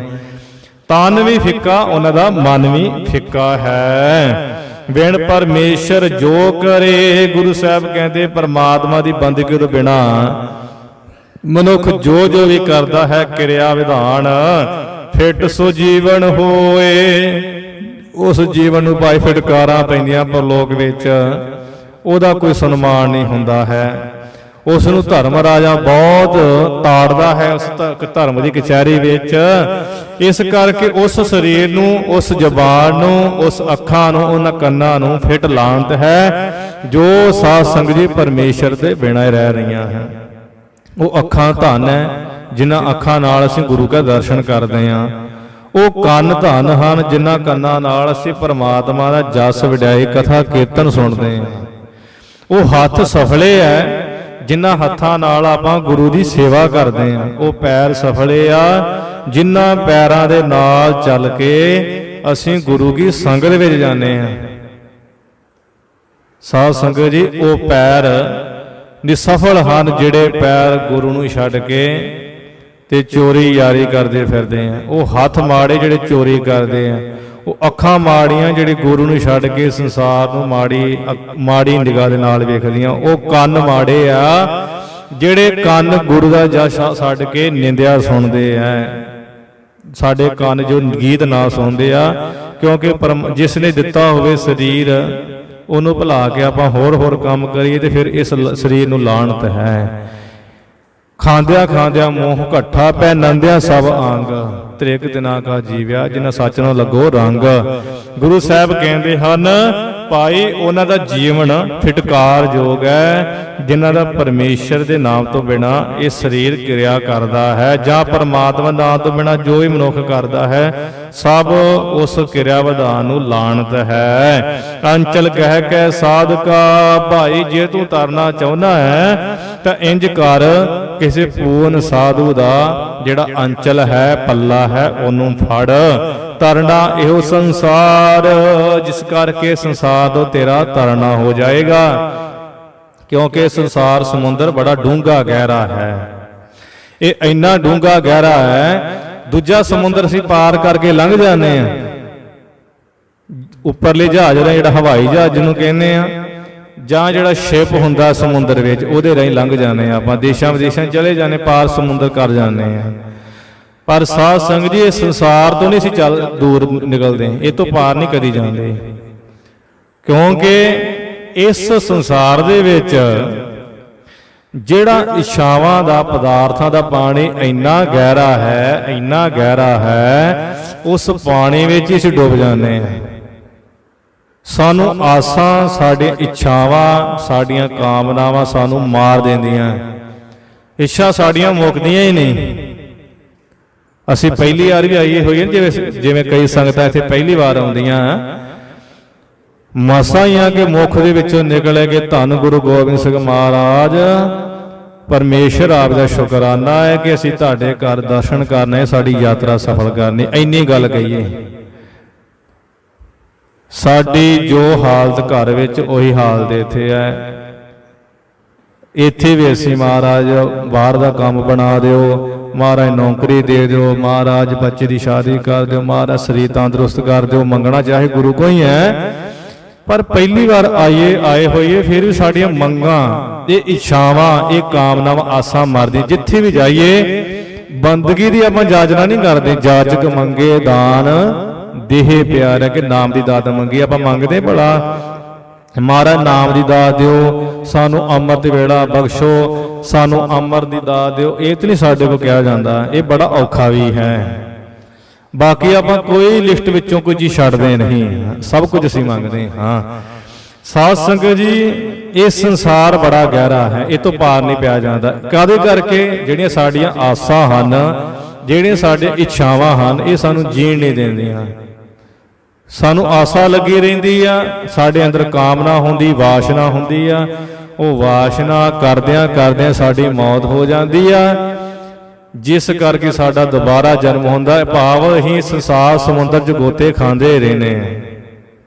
ਤਨ ਵੀ ਫਿੱਕਾ, ਉਹਨਾਂ ਦਾ ਮਨ ਵੀ ਫਿੱਕਾ ਹੈ। ਬਿਨ ਪਰਮੇਸ਼ਰ ਜੋ ਕਰੇ, ਗੁਰੂ ਸਾਹਿਬ ਕਹਿੰਦੇ ਪਰਮਾਤਮਾ ਦੀ ਬੰਦਗੀ ਤੋਂ ਬਿਨਾ ਮਨੁੱਖ ਜੋ ਜੋ ਵੀ ਕਰਦਾ ਹੈ ਕਿਰਿਆ ਵਿਧਾਨ, ਫਿੱਟ ਸੋ ਜੀਵਨ ਹੋਏ। ਉਸ ਜੀਵਨ ਨੂੰ ਭਾਈ ਫਿਟਕਾਰਾਂ ਪੈਂਦੀਆਂ ਪਰਲੋਕ ਵਿੱਚ, ਉਹਦਾ ਕੋਈ ਸਨਮਾਨ ਨਹੀਂ ਹੁੰਦਾ ਹੈ। ਉਸ ਨੂੰ ਧਰਮ ਰਾਜਾ ਬਹੁਤ ਤਾੜਦਾ ਹੈ ਉਸ ਧਰਮ ਦੀ ਕਚਹਿਰੀ ਵਿੱਚ। ਇਸ ਕਰਕੇ ਉਸ ਸਰੀਰ ਨੂੰ, ਉਸ ਜ਼ਬਾਨ ਨੂੰ, ਉਸ ਅੱਖਾਂ ਨੂੰ, ਉਹਨਾਂ ਕੰਨਾਂ ਨੂੰ ਫਿੱਟ ਲਾਣਤ ਹੈ ਜੋ ਸਾਧ ਸੰਗਤ ਜੀ ਪਰਮੇਸ਼ਰ ਦੇ ਬਿਨਾਂ ਰਹਿ ਰਹੀਆਂ ਹਨ। ਉਹ ਅੱਖਾਂ ਧਨ ਹੈ ਜਿਨ੍ਹਾਂ ਅੱਖਾਂ ਨਾਲ ਅਸੀਂ ਗੁਰੂ ਕਾ ਦਰਸ਼ਨ ਕਰਦੇ ਹਾਂ। ਉਹ ਕੰਨ ਧਨ ਹਨ ਜਿਨ੍ਹਾਂ ਕੰਨਾਂ ਨਾਲ ਅਸੀਂ ਪਰਮਾਤਮਾ ਦਾ ਜਸ ਵਡਿਆਈ ਕਥਾ ਕੀਰਤਨ ਸੁਣਦੇ ਹਾਂ। ਉਹ ਹੱਥ ਸਫਲੇ ਹੈ ਜਿਨ੍ਹਾਂ ਹੱਥਾਂ ਨਾਲ ਆਪਾਂ ਗੁਰੂ ਦੀ ਸੇਵਾ ਕਰਦੇ ਹਾਂ। ਉਹ ਪੈਰ ਸਫਲੇ ਆ ਜਿਨ੍ਹਾਂ ਪੈਰਾਂ ਦੇ ਨਾਲ ਚੱਲ ਕੇ ਅਸੀਂ ਗੁਰੂ ਕੀ ਸੰਗਤ ਵਿੱਚ ਜਾਂਦੇ ਹਾਂ। ਸਾਧ ਸੰਗਤ ਜੀ, ਉਹ ਪੈਰ ਨਿਸਫਲ ਹਨ ਜਿਹੜੇ ਪੈਰ ਗੁਰੂ ਨੂੰ ਛੱਡ ਕੇ ਤੇ ਚੋਰੀ ਯਾਰੀ ਕਰਦੇ ਫਿਰਦੇ ਆ। ਉਹ ਹੱਥ ਮਾੜੇ ਜਿਹੜੇ ਚੋਰੀ ਕਰਦੇ ਆ। ਉਹ ਅੱਖਾਂ ਮਾੜੀਆਂ ਜਿਹੜੇ ਗੁਰੂ ਨੂੰ ਛੱਡ ਕੇ ਸੰਸਾਰ ਨੂੰ ਮਾੜੀ ਨਿਗਾਹ ਦੇ ਨਾਲ ਵੇਖਦੀਆਂ। ਉਹ ਕੰਨ ਮਾੜੇ ਆ ਜਿਹੜੇ ਕੰਨ ਗੁਰੂ ਦਾ ਜਸ ਛੱਡ ਕੇ ਨਿੰਦਿਆ ਸੁਣਦੇ ਆ। ਸਾਡੇ ਕੰਨ ਜੋ ਗੀਤ ਨਾ ਸੁਣਦੇ ਆ, ਕਿਉਂਕਿ ਜਿਸ ਨੇ ਦਿੱਤਾ ਹੋਵੇ ਸਰੀਰ ਉਹਨੂੰ ਭੁਲਾ ਕੇ ਆਪਾਂ ਹੋਰ ਕੰਮ ਕਰੀਏ ਤੇ ਫਿਰ ਇਸ ਸਰੀਰ ਨੂੰ ਲਾਹਨਤ ਹੈ। ਖਾਂਦਿਆਂ ਖਾਂਦਿਆਂ ਮੋਹ ਘੱਠਾ ਪੈ, ਨੰਦਿਆਂ ਸਭ ਅੰਗ, ਤ੍ਰਿਕ ਦਿਨਾ ਕਾ ਜੀਵਿਆ ਜਿਨ੍ਹਾਂ ਸੱਚ ਨੂੰ ਲੱਗੋ ਰੰਗ। ਗੁਰੂ ਸਾਹਿਬ ਕਹਿੰਦੇ ਹਨ ਭਾਈ ਉਹਨਾਂ ਦਾ ਜੀਵਨ ਫਿਟਕਾਰ ਯੋਗ ਹੈ ਜਿਨ੍ਹਾਂ ਦਾ ਪਰਮੇਸ਼ਰ ਦੇ ਨਾਮ ਤੋਂ ਬਿਨਾ ਇਹ ਸਰੀਰ ਕਿਰਿਆ ਕਰਦਾ ਹੈ, ਜਾਂ ਪਰਮਾਤਮਾ ਨਾਮ ਤੋਂ ਬਿਨਾ ਜੋ ਵੀ ਮਨੁੱਖ ਕਰਦਾ ਹੈ ਸਭ ਉਸ ਕਿਰਿਆ ਵਿਧਾਨ ਨੂੰ ਲਾਣਤ ਹੈ। ਅੰਚਲ ਕਹਿ ਕੇ ਸਾਧਕਾ, ਭਾਈ ਜੇ ਤੂੰ ਤਰਨਾ ਚਾਹੁੰਦਾ ਹੈ ਤਾਂ ਇੰਜ ਕਰ, ਕਿਸੇ ਪੂਰਨ ਸਾਧੂ ਦਾ ਜਿਹੜਾ ਅੰਚਲ ਹੈ, ਪੱਲਾ ਹੈ, ਉਹਨੂੰ ਫੜ। ਤਰਨਾ ਇਹੋ ਸੰਸਾਰ, ਜਿਸ ਕਰਕੇ ਸੰਸਾਰ ਤੋਂ ਤੇਰਾ ਤਰਨਾ ਹੋ ਜਾਏਗਾ, ਕਿਉਂਕਿ ਸੰਸਾਰ ਸਮੁੰਦਰ ਬੜਾ ਡੂੰਘਾ ਗਹਿਰਾ ਹੈ। ਇਹ ਇੰਨਾ ਡੂੰਘਾ ਗਹਿਰਾ ਹੈ, ਦੂਜਾ ਸਮੁੰਦਰ ਅਸੀਂ ਪਾਰ ਕਰਕੇ ਲੰਘ ਜਾਂਦੇ ਹਾਂ। ਉੱਪਰਲੇ ਜਹਾਜ਼ ਦਾ ਜਿਹੜਾ ਹਵਾਈ ਜਹਾਜ਼ ਜਿਹਨੂੰ ਕਹਿੰਦੇ ਆ, ਜਾਂ ਜਿਹੜਾ ਸ਼ਿਪ ਹੁੰਦਾ ਸਮੁੰਦਰ ਵਿੱਚ, ਉਹਦੇ ਰਾਹੀਂ ਲੰਘ ਜਾਂਦੇ ਆ ਆਪਾਂ, ਦੇਸ਼ਾਂ ਵਿਦੇਸ਼ਾਂ ਚਲੇ ਜਾਂਦੇ, ਪਾਰ ਸਮੁੰਦਰ ਕਰ ਜਾਂਦੇ ਆ। ਪਰ ਸਾਧ ਸੰਗਤ ਜੀ, ਇਸ ਸੰਸਾਰ ਤੋਂ ਨਹੀਂ ਅਸੀਂ ਦੂਰ ਨਿਕਲਦੇ, ਇਹ ਤੋਂ ਪਾਰ ਨਹੀਂ ਕਰੀ ਜਾਂਦੇ, ਕਿਉਂਕਿ ਇਸ ਸੰਸਾਰ ਦੇ ਵਿੱਚ ਜਿਹੜਾ ਇੱਛਾਵਾਂ ਦਾ, ਪਦਾਰਥਾਂ ਦਾ ਪਾਣੀ ਇੰਨਾ ਗਹਿਰਾ ਹੈ, ਇੰਨਾ ਗਹਿਰਾ ਹੈ, ਉਸ ਪਾਣੀ ਵਿੱਚ ਹੀ ਅਸੀਂ ਡੁੱਬ ਜਾਂਦੇ ਹਾਂ। ਸਾਨੂੰ ਆਸਾਂ, ਸਾਡੀਆਂ ਇੱਛਾਵਾਂ, ਸਾਡੀਆਂ ਕਾਮਨਾਵਾਂ ਸਾਨੂੰ ਮਾਰ ਦਿੰਦੀਆਂ। ਇੱਛਾ ਸਾਡੀਆਂ ਮੁੱਕਦੀਆਂ ਹੀ ਨਹੀਂ। ਅਸੀਂ ਪਹਿਲੀ ਵਾਰ ਵੀ ਆਈਏ ਹੋਈਏ, ਜਿਵੇਂ ਕਈ ਸੰਗਤਾਂ ਇੱਥੇ ਪਹਿਲੀ ਵਾਰ ਆਉਂਦੀਆਂ, ਮਸਾਂ ਹੀ ਆ ਕਿ ਮੁੱਖ ਦੇ ਵਿੱਚੋਂ ਨਿਕਲੇਗੇ ਧੰਨ ਗੁਰੂ ਗੋਬਿੰਦ ਸਿੰਘ ਮਹਾਰਾਜ। ਪਰਮੇਸ਼ਰ ਆਪ ਦਾ ਸ਼ੁਕਰਾਨਾ ਹੈ ਕਿ ਅਸੀਂ ਤੁਹਾਡੇ ਘਰ ਦਰਸ਼ਨ ਕਰਨੇ, ਸਾਡੀ ਯਾਤਰਾ ਸਫਲ ਕਰਨੀ। ਇੰਨੀ ਗੱਲ ਕਹੀਏ, ਸਾਡੀ ਜੋ ਹਾਲਤ ਘਰ ਵਿੱਚ ਉਹੀ ਹਾਲਤ ਇੱਥੇ ਹੈ। ਇੱਥੇ ਵੀ ਅਸੀਂ ਮਹਾਰਾਜ ਬਾਹਰ ਦਾ ਕੰਮ ਬਣਾ ਦਿਓ, ਮਹਾਰਾਜ ਨੌਕਰੀ ਦੇ ਦਿਓ, ਮਹਾਰਾਜ ਬੱਚੇ ਦੀ ਸ਼ਾਦੀ ਕਰ ਦਿਓ, ਮਹਾਰਾਜ ਸਰੀਰ ਤੰਦਰੁਸਤ ਕਰ ਦਿਓ, ਮੰਗਣਾ ਚਾਹੇ ਗੁਰੂ ਕੋ ਹੀ ਹੈ। ਪਰ ਪਹਿਲੀ ਵਾਰ ਆਏ ਹੋਈਏ, ਫਿਰ ਵੀ ਸਾਡੀਆਂ ਮੰਗਾਂ, ਇਹ ਇੱਛਾਵਾਂ, ਇਹ ਕਾਮਨਾਵਾਂ, ਆਸਾਂ ਮਰਦੀ। ਜਿੱਥੇ ਵੀ ਜਾਈਏ ਬੰਦਗੀ ਦੀ ਆਪਾਂ ਜਾਚਨਾ ਨਹੀਂ ਕਰਦੇ। ਜਾਚਕ ਮੰਗੇ ਦਾਨ ਦੇਹ ਪਿਆਰ, ਕਿ ਨਾਮ ਦੀ ਦਾਤ ਮੰਗੀ। ਆਪਾਂ ਮੰਗਦੇ ਭਲਾ ਮਹਾਰਾਜ ਨਾਮ ਦੀ ਦਾਤ ਦਿਓ, ਸਾਨੂੰ ਅੰਮ੍ਰਿਤ ਵੇਲਾ ਬਖਸ਼ੋ, ਸਾਨੂੰ ਅੰਮ੍ਰਿਤ ਦੀ ਦਾਤ ਦਿਓ। ਇਹ ਤਾਂ ਨਹੀਂ ਸਾਡੇ ਕੋਲ ਕਿਹਾ ਜਾਂਦਾ, ਇਹ ਬੜਾ ਔਖਾ ਵੀ ਹੈ। ਬਾਕੀ ਆਪਾਂ ਕੋਈ ਲਿਸਟ ਵਿੱਚੋਂ ਕੋਈ ਚੀਜ਼ ਛੱਡਦੇ ਨਹੀਂ, ਸਭ ਕੁਝ ਅਸੀਂ ਮੰਗਦੇ ਹਾਂ। ਸਾਧ ਸੰਗਤ ਜੀ, ਇਹ ਸੰਸਾਰ ਬੜਾ ਗਹਿਰਾ ਹੈ, ਇਹ ਤੋਂ ਪਾਰ ਨਹੀਂ ਪਿਆ ਜਾਂਦਾ। ਕਾਹਦੇ ਕਰਕੇ? ਜਿਹੜੀਆਂ ਸਾਡੀਆਂ ਆਸਾਂ ਹਨ, ਜਿਹੜੀਆਂ ਸਾਡੀਆਂ ਇੱਛਾਵਾਂ ਹਨ, ਇਹ ਸਾਨੂੰ ਜੀਣ ਨਹੀਂ ਦਿੰਦੀਆਂ। ਸਾਨੂੰ ਆਸਾ ਲੱਗੀ ਰਹਿੰਦੀ ਆ, ਸਾਡੇ ਅੰਦਰ ਕਾਮਨਾ ਹੁੰਦੀ, ਵਾਸ਼ਨਾ ਹੁੰਦੀ ਆ। ਉਹ ਵਾਸ਼ਨਾ ਕਰਦਿਆਂ ਕਰਦਿਆਂ ਸਾਡੀ ਮੌਤ ਹੋ ਜਾਂਦੀ ਆ, ਜਿਸ ਕਰਕੇ ਸਾਡਾ ਦੁਬਾਰਾ ਜਨਮ ਹੁੰਦਾ ਹੈ। ਭਾਵ ਅਸੀਂ ਸੰਸਾਰ ਸਮੁੰਦਰ 'ਚ ਗੋਤੇ ਖਾਂਦੇ ਰਹਿੰਦੇ ਹਾਂ।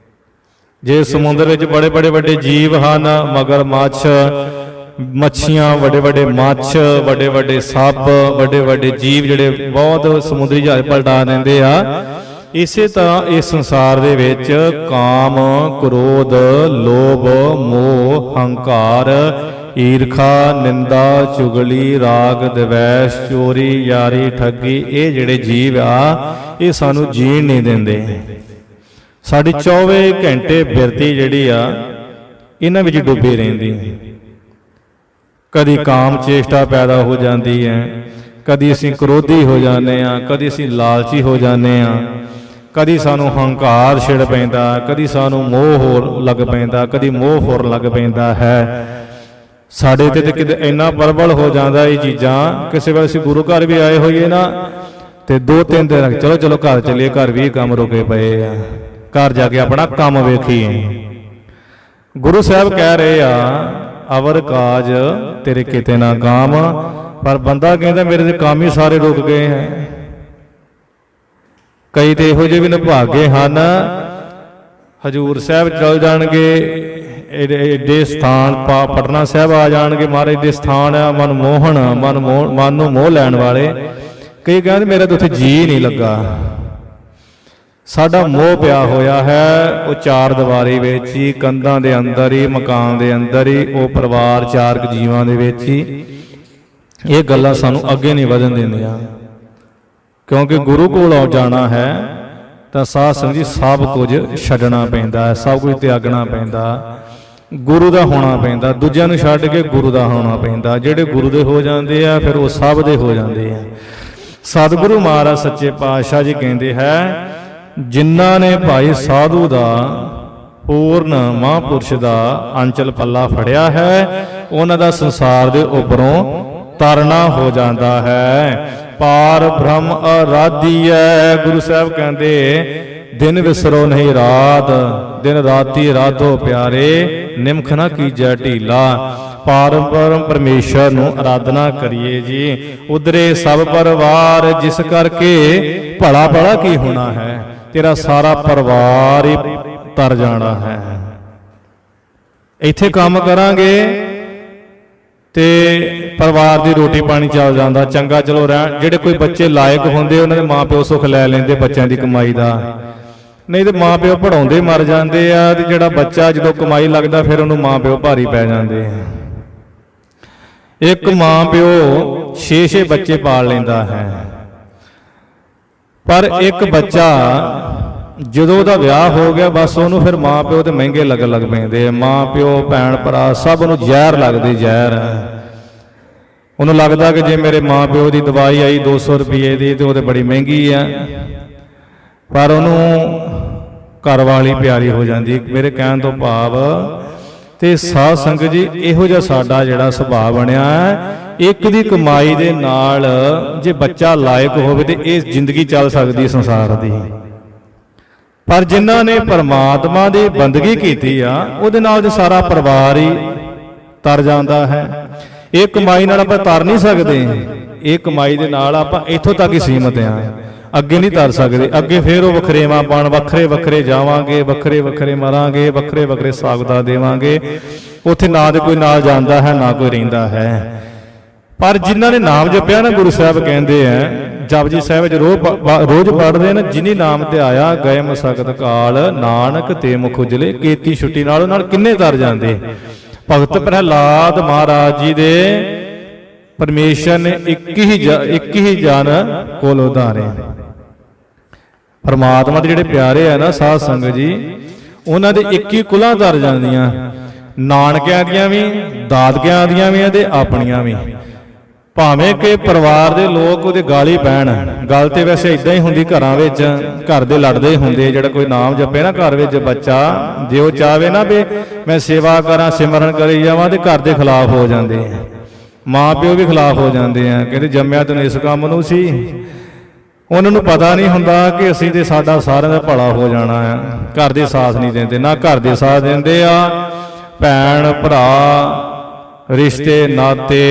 ਜੇ ਸਮੁੰਦਰ ਵਿੱਚ ਬੜੇ ਬੜੇ ਵੱਡੇ ਜੀਵ ਹਨ, ਮਗਰਮੱਛ, ਮੱਛੀਆਂ, ਵੱਡੇ ਵੱਡੇ ਮੱਛ, ਵੱਡੇ ਵੱਡੇ ਸੱਪ, ਵੱਡੇ ਵੱਡੇ ਜੀਵ ਜਿਹੜੇ ਬਹੁਤ ਸਮੁੰਦਰੀ ਜਹਾਜ਼ ਪਲਟਾ ਦਿੰਦੇ ਆ। ਇਸੇ ਤਰ੍ਹਾਂ ਇਸ ਸੰਸਾਰ ਦੇ ਵਿੱਚ ਕਾਮ, ਕ੍ਰੋਧ, ਲੋਭ, ਮੋਹ, ਹੰਕਾਰ, ਈਰਖਾ, ਨਿੰਦਾ, ਚੁਗਲੀ, ਰਾਗ, ਦਵੈਸ਼, ਚੋਰੀ, ਯਾਰੀ, ਠੱਗੀ, ਇਹ ਜਿਹੜੇ ਜੀਵ ਆ ਇਹ ਸਾਨੂੰ ਜੀਣ ਨਹੀਂ ਦਿੰਦੇ। ਸਾਡੀ 24 ਘੰਟੇ ਬਿਰਤੀ ਜਿਹੜੀ ਆ ਇਹਨਾਂ ਵਿੱਚ ਡੁੱਬੀ ਰਹਿੰਦੀ। ਕਦੀ ਕਾਮ ਚੇਸ਼ਟਾ ਪੈਦਾ ਹੋ ਜਾਂਦੀ ਹੈ, ਕਦੀ ਅਸੀਂ ਕ੍ਰੋਧੀ ਹੋ ਜਾਂਦੇ ਹਾਂ, ਕਦੀ ਅਸੀਂ ਲਾਲਚੀ ਹੋ ਜਾਂਦੇ ਹਾਂ, ਕਦੀ ਸਾਨੂੰ ਹੰਕਾਰ ਛਿੜ ਪੈਂਦਾ, ਕਦੀ ਸਾਨੂੰ ਮੋਹ ਹੋਰ ਲੱਗ ਪੈਂਦਾ, ਕਦੀ ਮੋਹ ਹੋਰ ਲੱਗ ਪੈਂਦਾ ਹੈ। ਸਾਡੇ ਤੇ ਕਿਤੇ ਇੰਨਾ ਪ੍ਰਬਲ ਹੋ ਜਾਂਦਾ ਇਹ ਚੀਜ਼ਾਂ। ਕਿਸੇ ਵੇਲੇ ਅਸੀਂ ਗੁਰੂ ਘਰ ਵੀ ਆਏ ਹੋਈਏ ਨਾ ਤੇ 2-3 ਦਿਨ ਚਲੋ ਚਲੋ ਘਰ ਚੱਲੀਏ, ਘਰ ਵੀ ਕੰਮ ਰੁਕੇ ਪਏ ਆ, ਘਰ ਜਾ ਕੇ ਆਪਣਾ ਕੰਮ ਵੇਖੀਏ। ਗੁਰੂ ਸਾਹਿਬ ਕਹਿ ਰਹੇ ਆ ਅਵਰ ਕਾਜ ਤੇਰੇ ਕਿਤੇ ਨਾ ਕਾਮ, ਪਰ ਬੰਦਾ ਕਹਿੰਦਾ ਮੇਰੇ ਤੇ ਕੰਮ ਹੀ ਸਾਰੇ ਰੁਕ ਗਏ ਹੈ। ਕਈ ਤੇ ਇਹੋ ਜਿਹੇ ਵੀ ਨਿਭਾਗੇ ਹਨ, ਹਜੂਰ ਸਾਹਿਬ ਚਲ ਜਾਣਗੇ, ਏਡੇ ਸਥਾਨ ਪਟਨਾ ਸਾਹਿਬ ਆ ਜਾਣਗੇ, ਮਹਾਰਾਜ ਦੇ ਸਥਾਨ ਆ ਮਨਮੋਹਨ, ਮਨ ਨੂੰ ਮੋਹ ਲੈਣ ਵਾਲੇ। ਕਈ ਕਹਿੰਦੇ ਮੇਰਾ ਤਾਂ ਉੱਥੇ ਜੀ ਨਹੀਂ ਲੱਗਾ। ਸਾਡਾ ਮੋਹ ਪਿਆ ਹੋਇਆ ਹੈ ਉਹ ਚਾਰ ਦੀਵਾਰੀ ਵਿੱਚ ਹੀ, ਕੰਧਾਂ ਦੇ ਅੰਦਰ ਹੀ, ਮਕਾਨ ਦੇ ਅੰਦਰ ਹੀ, ਉਹ ਪਰਿਵਾਰ ਚਾਰਕ ਜੀਵਾਂ ਦੇ ਵਿੱਚ ਹੀ। ਇਹ ਗੱਲਾਂ ਸਾਨੂੰ ਅੱਗੇ ਨਹੀਂ ਵਧਣ ਦਿੰਦੀਆਂ, ਕਿਉਂਕਿ ਗੁਰੂ ਕੋਲ ਜਾਣਾ ਹੈ ਤਾਂ ਸਾਧ ਸੰਗਤ ਜੀ ਸਭ ਕੁਝ ਛੱਡਣਾ ਪੈਂਦਾ ਹੈ, ਸਭ ਕੁਝ ਤਿਆਗਣਾ ਪੈਂਦਾ, ਗੁਰੂ ਦਾ ਹੋਣਾ ਪੈਂਦਾ। ਦੂਜਿਆਂ ਨੂੰ ਛੱਡ ਕੇ ਗੁਰੂ ਦਾ ਹੋਣਾ ਪੈਂਦਾ। ਜਿਹੜੇ ਗੁਰੂ ਦੇ ਹੋ ਜਾਂਦੇ ਆ ਫਿਰ ਉਹ ਸਭ ਦੇ ਹੋ ਜਾਂਦੇ ਆ। ਸਤਿਗੁਰੂ ਮਹਾਰਾਜ ਸੱਚੇ ਪਾਤਸ਼ਾਹ ਜੀ ਕਹਿੰਦੇ ਹੈ, ਜਿਨ੍ਹਾਂ ਨੇ ਭਾਈ ਸਾਧੂ ਦਾ, ਪੂਰਨ ਮਹਾਂਪੁਰਸ਼ ਦਾ ਅੰਚਲ ਪੱਲਾ ਫੜਿਆ ਹੈ, ਉਹਨਾਂ ਦਾ ਸੰਸਾਰ ਦੇ ਉੱਪਰੋਂ ਤਰਨਾ ਹੋ ਜਾਂਦਾ ਹੈ। ਪਾਰ ਬ੍ਰਹਮ ਅਰਾਧੀਐ। ਗੁਰੂ ਸਾਹਿਬ ਕਹਿੰਦੇ ਦਿਨ ਵਿਸਰੋ ਨਹੀਂ ਰਾਤ, ਦਿਨ ਰਾਤੀ ਰਾਧੋ ਪਿਆਰੇ, ਨਿਮਖ ਨਾ ਕੀਜੈ ਢੀਲਾ। ਪਾਰ ਬ੍ਰਹਮ ਪਰਮੇਸ਼ਰ ਨੂੰ ਆਰਾਧਨਾ ਕਰੀਏ ਜੀ। ਉਧਰੇ ਸਭ ਪਰਿਵਾਰ, ਜਿਸ ਕਰਕੇ ਭਲਾ ਭਲਾ ਕੀ ਹੋਣਾ ਹੈ, ਤੇਰਾ ਸਾਰਾ ਪਰਿਵਾਰ ਹੀ ਤਰ ਜਾਣਾ ਹੈ। ਇੱਥੇ ਕੰਮ ਕਰਾਂਗੇ ਤੇ ਪਰਿਵਾਰ ਦੀ ਰੋਟੀ ਪਾਣੀ ਚੱਲ ਜਾਂਦਾ, ਚੰਗਾ ਚਲੋ ਰਹਿਣ। ਜਿਹੜੇ ਕੋਈ ਬੱਚੇ ਲਾਇਕ ਹੁੰਦੇ ਉਹਨਾਂ ਦੇ ਮਾਪਿਓ ਸੁੱਖ ਲੈ ਲੈਂਦੇ ਬੱਚਿਆਂ ਦੀ ਕਮਾਈ ਦਾ, ਨਹੀਂ ਤੇ ਮਾਪਿਓ ਪੜਾਉਂਦੇ ਮਰ ਜਾਂਦੇ ਆ। ਤੇ ਜਿਹੜਾ ਬੱਚਾ ਜਦੋਂ ਕਮਾਈ ਲੱਗਦਾ ਫਿਰ ਉਹਨੂੰ ਮਾਪਿਓ ਭਾਰੀ ਪੈ ਜਾਂਦੇ ਆ। ਇੱਕ ਮਾਪਿਓ 6-6 ਬੱਚੇ ਪਾਲ ਲੈਂਦਾ ਹੈ, ਪਰ ਇੱਕ ਬੱਚਾ ਜਦੋਂ ਉਹਦਾ ਵਿਆਹ ਹੋ ਗਿਆ ਬਸ ਉਹਨੂੰ ਫਿਰ ਮਾਂ ਪਿਓ ਤੇ ਮਹਿੰਗੇ ਲੱਗ ਪੈਂਦੇ ਆ। ਮਾਂ ਪਿਓ, ਭੈਣ ਭਰਾ ਸਭ ਨੂੰ ਜ਼ਹਿਰ ਲੱਗਦੇ, ਜ਼ਹਿਰ। ਉਹਨੂੰ ਲੱਗਦਾ ਕਿ ਜੇ ਮੇਰੇ ਮਾਂ ਪਿਓ ਦੀ ਦਵਾਈ ਆਈ 200 ਰੁਪਏ ਦੀ ਤੇ ਉਹ ਤੇ ਬੜੀ ਮਹਿੰਗੀ ਆ, ਪਰ ਉਹਨੂੰ ਘਰ ਵਾਲੀ ਪਿਆਰੀ ਹੋ ਜਾਂਦੀ। ਮੇਰੇ ਕਹਿਣ ਤੋਂ ਭਾਵ ਤੇ ਸਾਧ ਸੰਗਤ ਜੀ ਇਹੋ ਜਿਹਾ ਸਾਡਾ ਜਿਹੜਾ ਸੁਭਾਅ ਬਣਿਆ ਹੈ, ਇੱਕ ਦੀ ਕਮਾਈ ਦੇ ਨਾਲ ਜੇ ਬੱਚਾ ਲਾਇਕ ਹੋਵੇ ਤੇ ਇਹ ਜ਼ਿੰਦਗੀ ਚੱਲ ਸਕਦੀ ਸੰਸਾਰ ਦੀ। ਪਰ ਜਿਨ੍ਹਾਂ ਨੇ ਪਰਮਾਤਮਾ ਦੀ ਬੰਦਗੀ ਕੀਤੀ ਆ ਉਹਦੇ ਨਾਲ ਤੇ ਸਾਰਾ ਪਰਿਵਾਰ ਹੀ ਤਰ ਜਾਂਦਾ ਹੈ। ਇਹ ਕਮਾਈ ਨਾਲ ਆਪਾਂ ਤਰ ਨਹੀਂ ਸਕਦੇ, ਇਹ ਕਮਾਈ ਦੇ ਨਾਲ ਆਪਾਂ ਇੱਥੋਂ ਤੱਕ ਹੀ ਸੀਮਤ ਆ, ਅੱਗੇ ਨਹੀਂ ਤਰ ਸਕਦੇ। ਅੱਗੇ ਫੇਰ ਉਹ ਵਖਰੇਵਾਂ ਪਾਣ, ਵੱਖਰੇ ਵੱਖਰੇ ਜਾਵਾਂਗੇ, ਵੱਖਰੇ ਵੱਖਰੇ ਮਰਾਂਗੇ, ਵੱਖਰੇ ਵੱਖਰੇ ਸਾਗਦਾ ਦੇਵਾਂਗੇ। ਉੱਥੇ ਨਾ ਤੇ ਕੋਈ ਨਾਲ ਜਾਂਦਾ ਹੈ ਨਾ ਕੋਈ ਰਹਿੰਦਾ ਹੈ। ਪਰ ਜਿਨ੍ਹਾਂ ਨੇ ਨਾਮ ਜਪਿਆ ਨਾ, ਗੁਰੂ ਸਾਹਿਬ ਕਹਿੰਦੇ ਆ ਜਪਜੀ ਸਾਹਿਬ ਵਿੱਚ ਰੋਜ਼ ਪੜ੍ਹਦੇ ਨੇ, ਜਿਨੀ ਨਾਮ ਤੇ ਆਇਆ ਗਏ ਮਸਕਤ ਕਾਲ, ਨਾਨਕ ਤੇ ਮੁਖ ਉਜਲੇ। ਕੀਤੀ ਛੁੱਟੀ ਨਾਲ ਕਿੰਨੇ ਤਰ ਜਾਂਦੇ। ਭਗਤ ਪ੍ਰਹਿਲਾਦ ਮਹਾਰਾਜ ਜੀ ਦੇ ਪਰਮੇਸ਼ਰ ਨੇ ਇੱਕ ਹੀ ਜਨ ਕੋਲ ਉਧਾਰੇ। ਪਰਮਾਤਮਾ ਦੇ ਜਿਹੜੇ ਪਿਆਰੇ ਆ ਨਾ ਸਾਧ ਸੰਗਤ ਜੀ, ਉਹਨਾਂ ਦੇ ਇੱਕ ਹੀ ਕੁਲਾਂ ਤਰ ਜਾਂਦੀਆਂ, ਨਾਨਕਿਆਂ ਦੀਆਂ ਵੀ, ਦਾਦਕਿਆਂ ਦੀਆਂ ਵੀ ਤੇ ਆਪਣੀਆਂ ਵੀ। ਭਾਵੇਂ ਕਿ ਪਰਿਵਾਰ ਦੇ ਲੋਕ ਉਹਦੇ ਗਾਲੀ ਪੈਣ, ਗੱਲ ਤੇ ਵੈਸੇ ਇਦਾਂ ਹੀ ਹੁੰਦੀ ਘਰਾਂ ਵਿੱਚ, ਘਰ ਦੇ ਲੜਦੇ ਹੁੰਦੇ। ਜਿਹੜਾ ਕੋਈ ਨਾਮ ਜਪੇ ਨਾ ਘਰ ਵਿੱਚ ਬੱਚਾ, ਜੇ ਉਹ ਚਾਹਵੇ ਨਾ ਵੀ ਮੈਂ ਸੇਵਾ ਕਰਾਂ, ਸਿਮਰਨ ਕਰੀ ਜਾਵਾਂ, ਤੇ ਘਰ ਦੇ ਖਿਲਾਫ ਹੋ ਜਾਂਦੇ ਆ, ਮਾਂ ਪਿਓ ਵੀ ਖਿਲਾਫ ਹੋ ਜਾਂਦੇ ਆ। ਕਹਿੰਦੇ ਜੰਮਿਆ ਤੈਨੂੰ ਇਸ ਕੰਮ ਨੂੰ ਸੀ। ਉਹਨਾਂ ਨੂੰ ਪਤਾ ਨਹੀਂ ਹੁੰਦਾ ਕਿ ਅਸੀਂ ਤੇ ਸਾਡਾ ਸਾਰਿਆਂ ਦਾ ਭਲਾ ਹੋ ਜਾਣਾ ਆ। ਘਰ ਦੇ ਸਾਥ ਨਹੀਂ ਦਿੰਦੇ, ਨਾ ਘਰ ਦੇ ਸਾਥ ਦਿੰਦੇ ਆ, ਭੈਣ ਭਰਾ, ਰਿਸ਼ਤੇ ਨਾਤੇ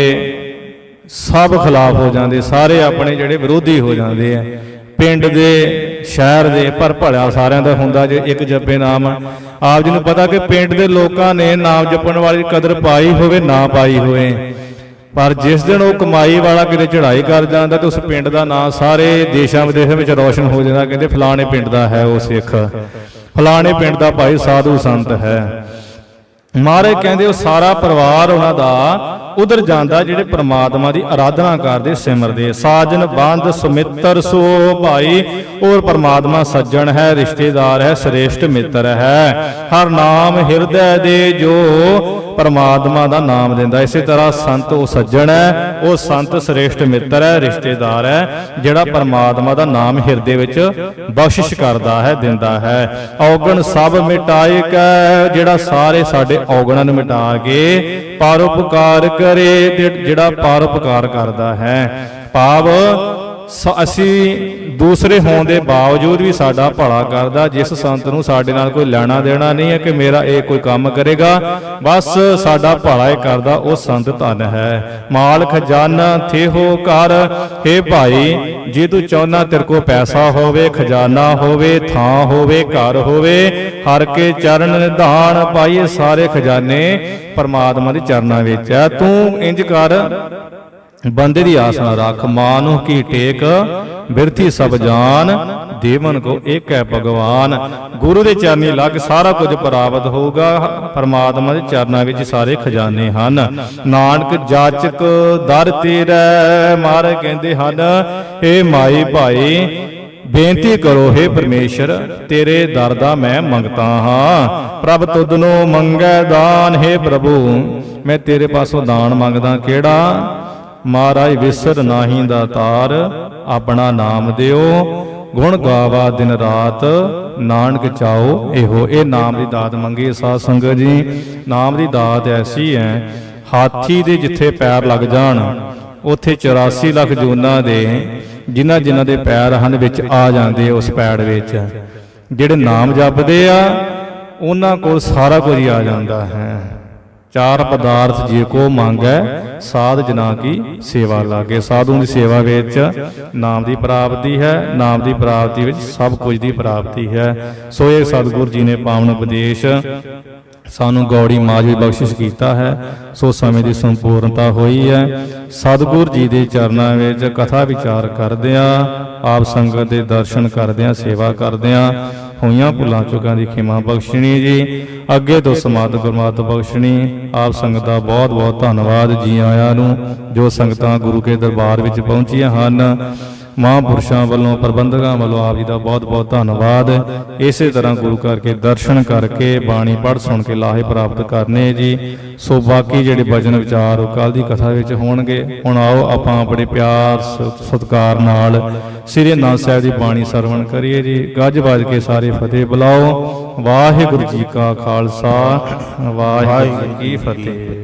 ਸਭ ਖਿਲਾਫ ਹੋ ਜਾਂਦੇ, ਸਾਰੇ ਆਪਣੇ ਜਿਹੜੇ ਵਿਰੋਧੀ ਹੋ ਜਾਂਦੇ ਆ। ਪਿੰਡ ਦੇ ਸ਼ਹਿਰ ਦੇ, ਪਰ ਭਲਿਆ ਸਾਰਿਆਂ ਦਾ ਹੁੰਦਾ ਜੇ ਇੱਕ ਜਪੇ ਨਾਮ। ਆਪ ਜੀ ਨੂੰ ਪਤਾ ਕਿ ਪਿੰਡ ਦੇ ਲੋਕਾਂ ਨੇ ਨਾਮ ਜਪਣ ਵਾਲੀ ਕਦਰ ਪਾਈ ਹੋਵੇ ਨਾ ਪਾਈ ਹੋਵੇ, ਪਰ ਜਿਸ ਦਿਨ ਉਹ ਕਮਾਈ ਵਾਲਾ ਕਿਤੇ ਚੜ੍ਹਾਈ ਕਰ ਜਾਂਦਾ ਤੇ ਉਸ ਪਿੰਡ ਦਾ ਨਾਂ ਸਾਰੇ ਦੇਸ਼ਾਂ ਵਿਦੇਸ਼ਾਂ ਵਿੱਚ ਰੌਸ਼ਨ ਹੋ ਜਾਂਦਾ। ਕਹਿੰਦੇ ਫਲਾਣੇ ਪਿੰਡ ਦਾ ਹੈ ਉਹ ਸਿੱਖ, ਫਲਾਣੇ ਪਿੰਡ ਦਾ ਭਾਈ ਸਾਧੂ ਸੰਤ ਹੈ। ਮਹਾਰਾਜ ਕਹਿੰਦੇ ਉਹ ਸਾਰਾ ਪਰਿਵਾਰ ਉਹਨਾਂ ਦਾ ਉਧਰ ਜਾਂਦਾ ਜਿਹੜੇ ਪ੍ਰਮਾਤਮਾ ਦੀ ਆਰਾਧਨਾ ਕਰਦੇ, ਸਿਮਰਦੇ। ਸਾਜਨ ਬੰਧ ਸੁਮਿੱਤਰ ਸੋ ਭਾਈ, ਔਰ ਪ੍ਰਮਾਤਮਾ ਸੱਜਣ ਹੈ, ਰਿਸ਼ਤੇਦਾਰ ਹੈ, ਸ੍ਰੇਸ਼ਟ ਮਿੱਤਰ ਹੈ। ਹਰ ਨਾਮ ਹਿਰਦੈ ਦੇ ਜੋ ਪਰਮਾਤਮਾ ਦਾ ਨਾਮ ਦਿੰਦਾ। ਇਸੇ ਤਰ੍ਹਾਂ ਸੰਤ ਉਹ ਸੱਜਣ ਹੈ, ਉਹ ਸੰਤ ਸ੍ਰੇਸ਼ਟ ਮਿੱਤਰ ਹੈ, ਰਿਸ਼ਤੇਦਾਰ ਹੈ, ਜਿਹੜਾ ਪਰਮਾਤਮਾ ਦਾ ਨਾਮ ਹਿਰਦੇ ਵਿੱਚ ਬਖਸ਼ਿਸ਼ ਕਰਦਾ ਹੈ, ਦਿੰਦਾ ਹੈ। ਔਗਣ ਸਭ ਮਿਟਾਏ ਕੈ, ਜਿਹੜਾ ਸਾਰੇ ਸਾਡੇ ਔਗਣਾਂ ਨੂੰ ਮਿਟਾ ਕੇ ਪਰਉਪਕਾਰ ਕਰੇ, ਜਿਹੜਾ ਪਰਉਪਕਾਰ ਕਰਦਾ ਹੈ। ਭਾਵ ਅਸੀਂ ਦੂਸਰੇ ਹੋਣ ਦੇ ਬਾਵਜੂਦ ਵੀ ਸਾਡਾ ਭਲਾ ਕਰਦਾ। ਜਿਸ ਸੰਤ ਨੂੰ ਸਾਡੇ ਨਾਲ ਕੋਈ ਲੈਣਾ ਦੇਣਾ ਨਹੀਂ ਹੈ ਕਿ ਮੇਰਾ ਇਹ ਕੋਈ ਕੰਮ ਕਰੇਗਾ, ਬਸ ਸਾਡਾ ਭਲਾ ਹੀ ਕਰਦਾ, ਉਹ ਸੰਤ ਧਨ ਹੈ। ਮਾਲ ਖਜ਼ਾਨਾ ਥੇਹੋ ਕਰ, ਹੇ ਭਾਈ ਜੇ ਤੂੰ ਚਾਹੁੰਦਾ ਤੇਰੇ ਕੋਲ ਪੈਸਾ ਹੋਵੇ, ਖਜ਼ਾਨਾ ਹੋਵੇ, ਥਾਂ ਹੋਵੇ, ਘਰ ਹੋਵੇ, ਹਰ ਕੇ ਚਰਨ ਨਿਧਾਨ ਪਾਈਏ। ਸਾਰੇ ਖਜ਼ਾਨੇ ਪਰਮਾਤਮਾ ਦੇ ਚਰਨਾਂ ਵਿੱਚ ਹੈ। ਤੂੰ ਇੰਜ ਕਰ, ਬੰਦੇ ਦੀ ਆਸ ਨਾ ਰੱਖ। ਮਾਨੁ ਕੀ ਟੇਕ ਬਿਰਥੀ ਸਭ ਜਾਨ, ਦੇਵਨ ਕੋ ਏਕ ਹੈ ਭਗਵਾਨ। ਗੁਰੂ ਦੇ ਚਰਨੀ ਲੱਗ, ਸਾਰਾ ਕੁਝ ਪ੍ਰਾਪਤ ਹੋਊਗਾ। ਪਰਮਾਤਮਾ ਦੇ ਚਰਨਾਂ ਵਿੱਚ ਸਾਰੇ ਖਜ਼ਾਨੇ ਹਨ। ਨਾਨਕ ਜਾਚਕ ਦਰ ਤੇਰਾ, ਮਹਾਰਾਜ ਕਹਿੰਦੇ ਹਨ ਏ ਮਾਈ ਭਾਈ ਬੇਨਤੀ ਕਰੋ ਹੇ ਪਰਮੇਸ਼ਰ, ਤੇਰੇ ਦਰ ਦਾ ਮੈਂ ਮੰਗਤਾ ਹਾਂ। ਪ੍ਰਭ ਤੁਧਨੋਂ ਮੰਗੈ ਦਾਨ, ਹੇ ਪ੍ਰਭੂ ਮੈਂ ਤੇਰੇ ਪਾਸੋਂ ਦਾਨ ਮੰਗਦਾ। ਕਿਹੜਾ? ਮਹਾਰਾਜ ਵਿਸਰ ਨਾਹੀ ਦਾਤਾਰ, ਆਪਣਾ ਨਾਮ ਦਿਓ, ਗੁਣ ਗਾਵਾ ਦਿਨ ਰਾਤ, ਨਾਨਕ ਚਾਓ ਇਹੋ। ਇਹ ਨਾਮ ਦੀ ਦਾਤ ਮੰਗੀ ਸਾਧ ਸੰਗਤ ਜੀ। ਨਾਮ ਦੀ ਦਾਤ ਐਸੀ ਹੈ, ਹਾਥੀ ਦੇ ਜਿੱਥੇ ਪੈਰ ਲੱਗ ਜਾਣ ਉੱਥੇ 84 ਲੱਖ ਜੂਨਾਂ ਦੇ ਜਿਨ੍ਹਾਂ ਜਿਨ੍ਹਾਂ ਦੇ ਪੈਰ ਹਨ ਵਿੱਚ ਆ ਜਾਂਦੇ ਉਸ ਪੈੜ ਵਿੱਚ। ਜਿਹੜੇ ਨਾਮ ਜਪਦੇ ਆ ਉਹਨਾਂ ਕੋਲ ਸਾਰਾ ਕੁਝ ਹੀ ਆ ਜਾਂਦਾ ਹੈ। ਚਾਰ ਪਦਾਰਥ ਜੇ ਕੋ ਮੰਗੈ, ਸਾਧ ਜਨਾ ਕੀ ਸੇਵਾ ਲਾਗੇ। ਸਾਧੂ ਦੀ ਸੇਵਾ ਵਿੱਚ ਨਾਮ ਦੀ ਪ੍ਰਾਪਤੀ ਹੈ, ਨਾਮ ਦੀ ਪ੍ਰਾਪਤੀ ਵਿੱਚ ਸਭ ਕੁਝ ਦੀ ਪ੍ਰਾਪਤੀ ਹੈ। ਸੋ ਇਹ ਸਤਿਗੁਰੂ ਜੀ ਨੇ ਪਾਵਨ ਉਪਦੇਸ਼ ਸਾਨੂੰ ਗੌੜੀ ਮਾਝ ਵੀ ਬਖਸ਼ਿਸ਼ ਕੀਤਾ ਹੈ। ਸੋ ਸਮੇਂ ਦੀ ਸੰਪੂਰਨਤਾ ਹੋਈ ਹੈ। ਸਤਿਗੁਰੂ ਜੀ ਦੇ ਚਰਨਾਂ ਵਿੱਚ ਕਥਾ ਵਿਚਾਰ ਕਰਦਿਆਂ, ਆਪ ਸੰਗਤ ਦੇ ਦਰਸ਼ਨ ਕਰਦਿਆਂ, ਸੇਵਾ ਕਰਦਿਆਂ ਹੋਈਆਂ ਭੁੱਲਾਂ ਚੁੱਕਾਂ ਦੀ ਖਿਮਾ ਬਖਸ਼ਣੀ ਜੀ। ਅੱਗੇ ਤੋਂ ਸਮੱਤ ਗੁਰਮਤਿ ਬਖਸ਼ਣੀ। ਆਪ ਸੰਗਤ ਦਾ ਬਹੁਤ ਬਹੁਤ ਧੰਨਵਾਦ। ਜੀ ਆਇਆਂ ਨੂੰ ਜੋ ਸੰਗਤਾਂ ਗੁਰੂ ਕੇ ਦਰਬਾਰ ਵਿੱਚ ਪਹੁੰਚੀਆਂ ਹਨ, ਮਹਾਂਪੁਰਸ਼ਾਂ ਵੱਲੋਂ, ਪ੍ਰਬੰਧਕਾਂ ਵੱਲੋਂ ਆਪ ਜੀ ਦਾ ਬਹੁਤ ਬਹੁਤ ਧੰਨਵਾਦ। ਇਸੇ ਤਰ੍ਹਾਂ ਗੁਰੂ ਘਰ ਕੇ ਦਰਸ਼ਨ ਕਰਕੇ, ਬਾਣੀ ਪੜ੍ਹ ਸੁਣ ਕੇ ਲਾਹੇ ਪ੍ਰਾਪਤ ਕਰਨੇ ਜੀ। ਸੋ ਬਾਕੀ ਜਿਹੜੇ ਭਜਨ ਵਿਚਾਰ ਉਹ ਕੱਲ੍ਹ ਦੀ ਕਥਾ ਵਿੱਚ ਹੋਣਗੇ। ਹੁਣ ਆਓ ਆਪਾਂ ਆਪਣੇ ਪਿਆਰ ਸਤਿਕਾਰ ਨਾਲ ਸ੍ਰੀ ਅਨੰਦ ਸਾਹਿਬ ਦੀ ਬਾਣੀ ਸਰਵਣ ਕਰੀਏ ਜੀ। ਗੱਜ ਵੱਜ ਕੇ ਸਾਰੇ ਫਤਿਹ ਬੁਲਾਓ। ਵਾਹਿਗੁਰੂ ਜੀ ਕਾ ਖਾਲਸਾ, ਵਾਹਿਗੁਰੂ ਜੀ ਕੀ ਫਤਿਹ।